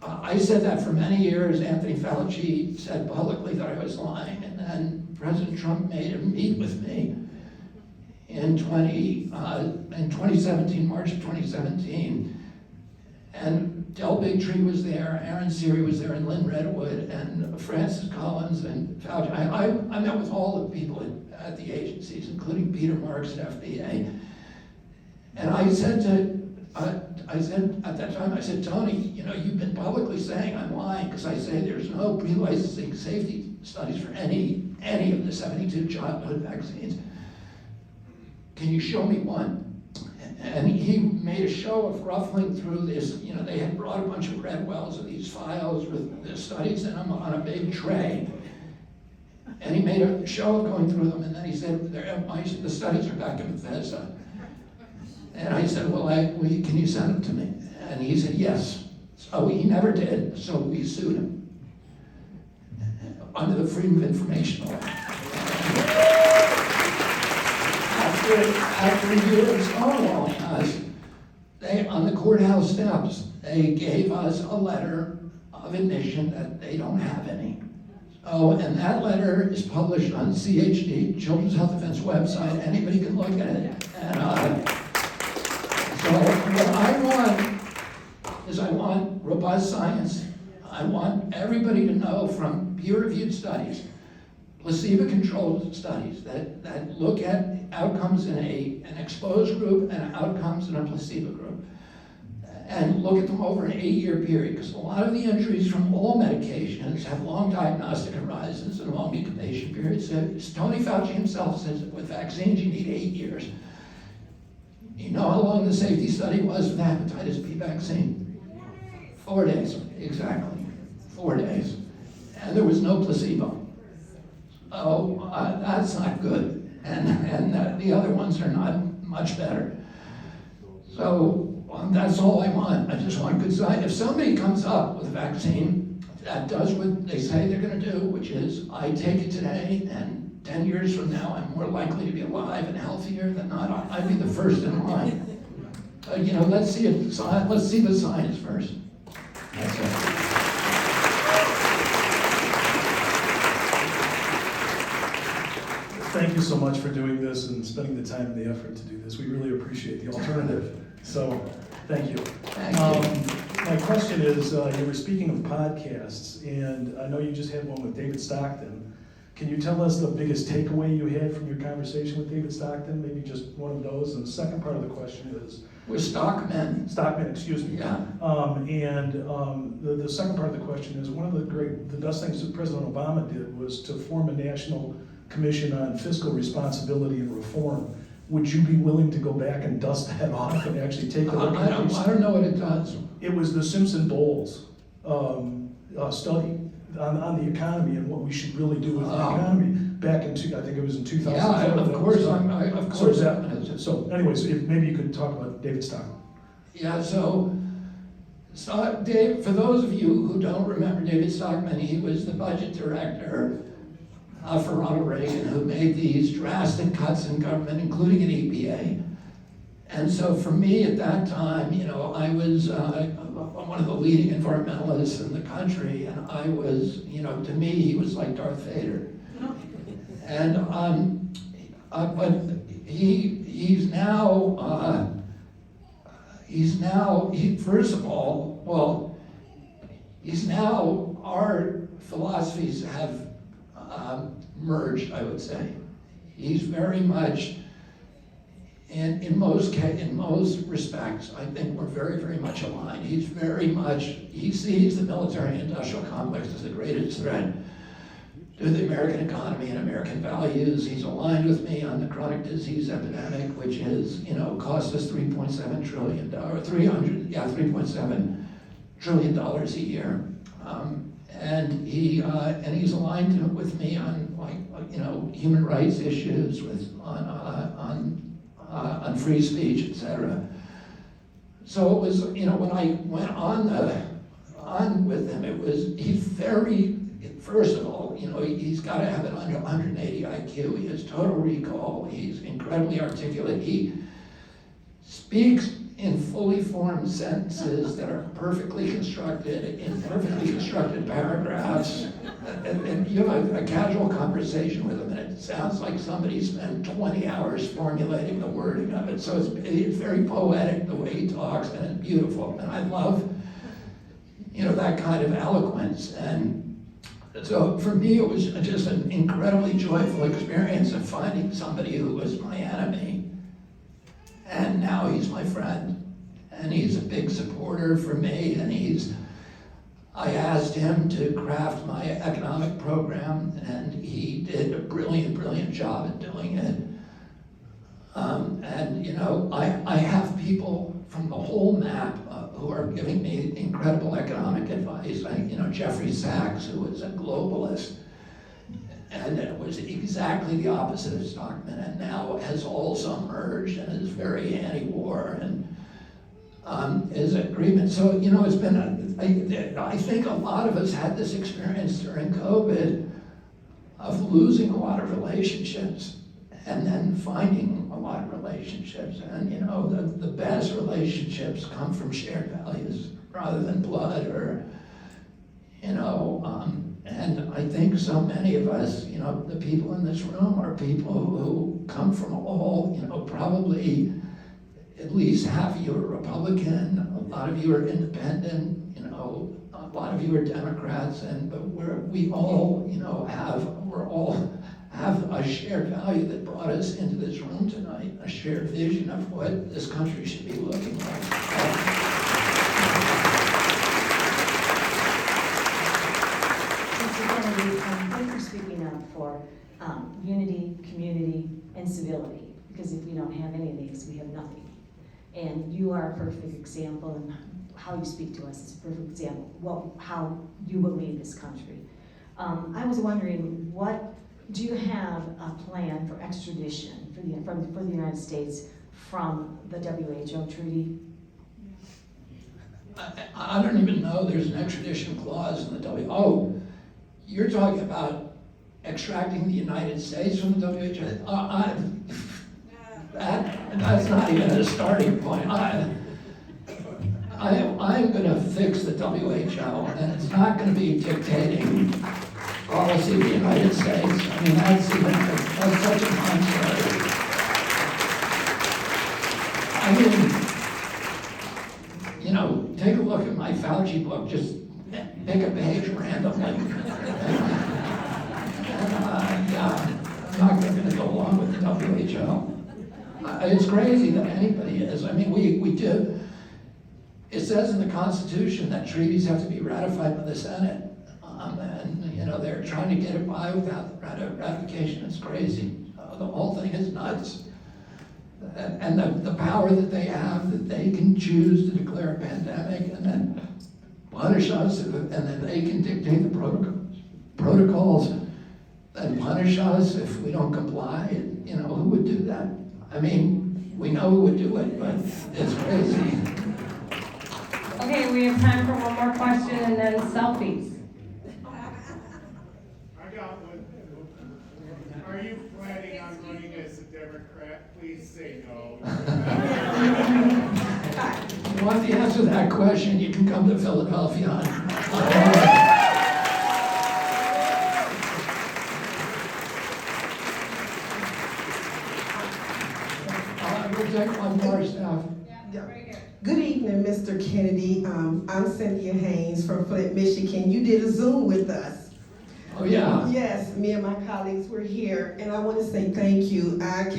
I said that for many years. Anthony Fauci said publicly that I was lying. And then President Trump made him meet with me in 2017, March of 2017. And Del Bigtree was there, Aaron Siri was there, and Lynn Redwood, and Francis Collins, and Fauci. I met with all the people at the agencies, including Peter Marks at FDA. And I said at that time, I said, Tony, you know, you've been publicly saying I'm lying because I say there's no pre-licensing safety studies for any of the 72 childhood vaccines. Can you show me one? And he made a show of ruffling through this. You know, they had brought a bunch of red wells of these files with the studies in them on a big tray. And he made a show of going through them, and then he said, the studies are back in Bethesda. And I said, well, can you send them to me? And he said, yes. So he never did, so we sued him under the Freedom of Information Law. After a year of stonewalling us, on the courthouse steps, they gave us a letter of admission that they don't have any. Oh, and that letter is published on CHD, Children's Health Defense website. Anybody can look at it. And so what I want is I want robust science. I want everybody to know from peer-reviewed studies, placebo-controlled studies that look at outcomes in an exposed group and outcomes in a placebo group, and look at them over an 8-year period, because a lot of the injuries from all medications have long diagnostic horizons and long incubation periods. So Tony Fauci himself says that with vaccines you need 8 years. You know how long the safety study was with the hepatitis B vaccine? 4 days, exactly, 4 days. And there was no placebo. Oh, that's not good. And the other ones are not much better. So that's all I want. I just want good science. If somebody comes up with a vaccine that does what they say they're going to do, which is I take it today and 10 years from now I'm more likely to be alive and healthier than not, I'd be the first in line. You know, let's see the science first. That's it. Thank you so much for doing this and spending the time and the effort to do this. We really appreciate the alternative. So, thank you. Thank you. My question is, you were speaking of podcasts, and I know you just had one with David Stockton. Can you tell us the biggest takeaway you had from your conversation with David Stockton? Maybe just one of those. And the second part of the question is, With Stockman. Stockman, excuse me. Yeah. The second part of the question is, one of the best things that President Obama did was to form a national commission on fiscal responsibility and reform. Would you be willing to go back and dust that off and actually take a look at these? I don't know what it does. It was the Simpson-Bowles study on the economy and what we should really do with the economy back in, I think it was in 2004. Yeah, of course, So anyways, if maybe you could talk about David Stockman. Yeah, so Dave, for those of you who don't remember David Stockman, he was the budget director for Ronald Reagan, who made these drastic cuts in government, including in EPA. And so for me at that time, you know, I was one of the leading environmentalists in the country, and I was, you know, to me, he was like Darth Vader. And but he's now first of all, well, he's now, our philosophies have merged, I would say. He's very much, in most respects, I think we're very, very much aligned. He sees the military-industrial complex as the greatest threat to the American economy and American values. He's aligned with me on the chronic disease epidemic, which is, you know, cost us $3.7 trillion, $3.7 trillion a year. And he's aligned with me on, like, you know, human rights issues, on free speech, etc. So it was, you know, when I went on with him, he's very, first of all, you know, he's got to have an under 180 IQ. He has total recall. He's incredibly articulate. He speaks in fully formed sentences that are perfectly constructed, in perfectly constructed paragraphs. And you have a casual conversation with him, and it sounds like somebody spent 20 hours formulating the wording of it. So it's very poetic the way he talks, and it's beautiful. And I love, you know, that kind of eloquence. And so for me, it was just an incredibly joyful experience of finding somebody who was my enemy. And now he's my friend. And he's a big supporter for me. And I asked him to craft my economic program, and he did a brilliant, brilliant job at doing it. And, you know, I have people from the whole map who are giving me incredible economic advice. You know, Jeffrey Sachs, who was a globalist, and it was exactly the opposite of Stockman, and now has also merged and is very anti-war and is agreement. So, you know, it's been, I think a lot of us had this experience during COVID of losing a lot of relationships and then finding a lot of relationships. And, you know, the best relationships come from shared values rather than blood or, you know, and I think so many of us, you know, the people in this room are people who come from all, you know, probably at least half of you are Republican, a lot of you are independent, you know, a lot of you are Democrats, but we all, you know, have a shared value that brought us into this room tonight, a shared vision of what this country should be looking like. Thank you for speaking up for unity, community, and civility, because if we don't have any of these, we have nothing. And you are a perfect example, and how you speak to us is a perfect example of how you will lead this country. I was wondering, do you have a plan for extradition for the United States from the WHO treaty? I don't even know there's an extradition clause in the WHO. Oh, you're talking about extracting the United States from the WHO? That's not even a starting point. I'm going to fix the WHO, and it's not going to be dictating policy of the United States. I mean, that's such a concept. I mean, you know, take a look at my Fauci book. Just pick a page randomly. Yeah, I'm not going to go along with the WHO. It's crazy that anybody is. I mean, we do. It says in the Constitution that treaties have to be ratified by the Senate. And, you know, they're trying to get it by without ratification. It's crazy. The whole thing is nuts. And the power that they have, that they can choose to declare a pandemic and then punish us, and then they can dictate the protocols and punish us if we don't comply. You know, who would do that? I mean, we know who would do it, but it's crazy. Okay, we have time for one more question and then selfies. I got one. Are you planning on running as a Democrat? Please say no. If you want the answer to that question, you can come to Philadelphia. We'll take one more, staff. Good evening, Mr. Kennedy. I'm Cynthia Haynes from Flint, Michigan. You did a Zoom with us. Oh, yeah. Yes, me and my colleagues were here, and I want to say thank you. I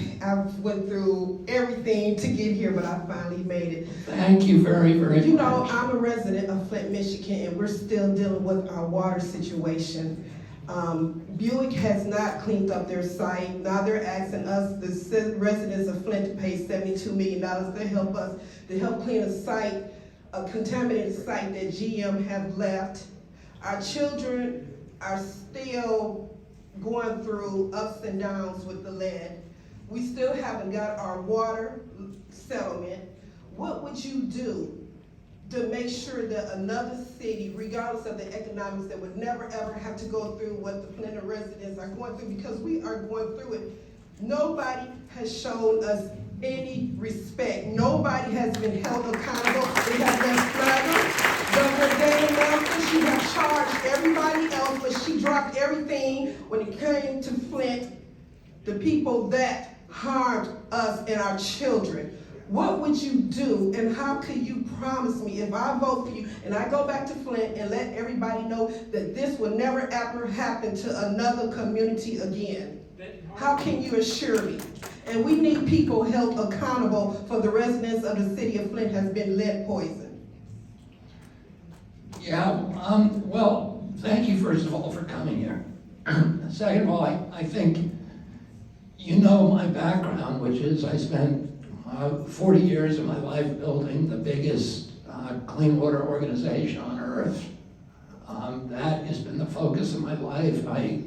went through everything to get here, but I finally made it. Thank you very, very much. You know, I'm a resident of Flint, Michigan, and we're still dealing with our water situation. Buick has not cleaned up their site. Now they're asking us, the residents of Flint, to pay $72 million to help us, to help clean a site, a contaminated site that GM have left. Our children are still going through ups and downs with the lead. We still haven't got our water settlement. What would you do to make sure that another city, regardless of the economics, that would never ever have to go through what the Flint residents are going through, because we are going through it? Nobody has shown us any respect. Nobody has been held accountable. They have been flagged. Governor Dana Nelson, she has charged everybody else, but she dropped everything when it came to Flint, the people that harmed us and our children. What would you do, and how could you promise me, if I vote for you and I go back to Flint and let everybody know that this will never ever happen to another community again? How can you assure me? And we need people held accountable for the residents of the city of Flint has been lead poisoned. Yeah, well, thank you first of all for coming here. Second of all, I think you know my background, which is I spent 40 years of my life building the biggest clean water organization on earth. That has been the focus of my life. I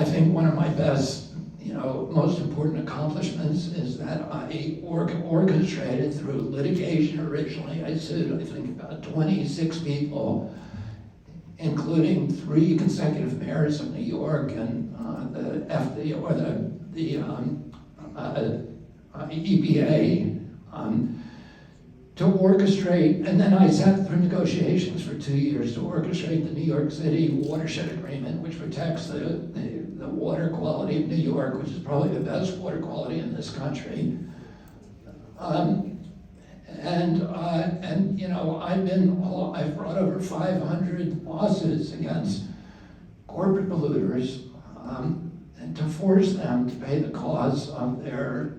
think one of my best, most important accomplishments is that I orchestrated through litigation originally. I sued, I think, about 26 people, including 3 consecutive mayors of New York and the EPA, to orchestrate, and then I sat through negotiations for 2 years to orchestrate the New York City watershed agreement, which protects the water quality of New York, which is probably the best water quality in this country. I've brought over 500 lawsuits against corporate polluters, and to force them to pay the costs of their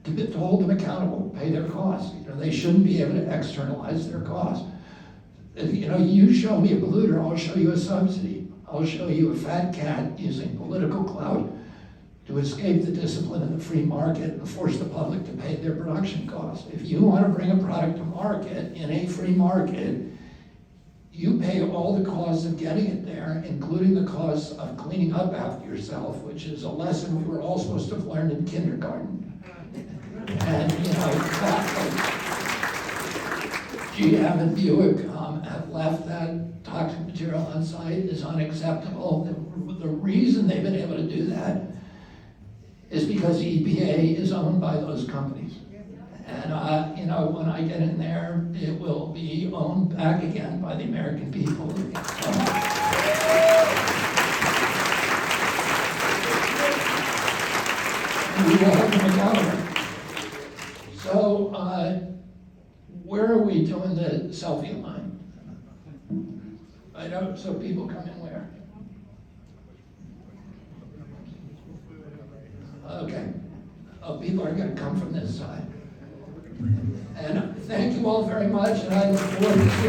to hold them accountable, pay their costs. They shouldn't be able to externalize their costs. You show me a polluter, I'll show you a subsidy. I'll show you a fat cat using political clout to escape the discipline of the free market and force the public to pay their production costs. If you want to bring a product to market in a free market, you pay all the costs of getting it there, including the costs of cleaning up after yourself, which is a lesson we were all supposed to have learned in kindergarten. And, GM and Buick have left that toxic material on site is unacceptable. The reason they've been able to do that is because the EPA is owned by those companies. And, when I get in there, it will be owned back again by the American people. And we will hold them accountable. So, where are we doing the selfie line? So people come in where? Okay. People are gonna come from this side. And thank you all very much, and I look forward to seeing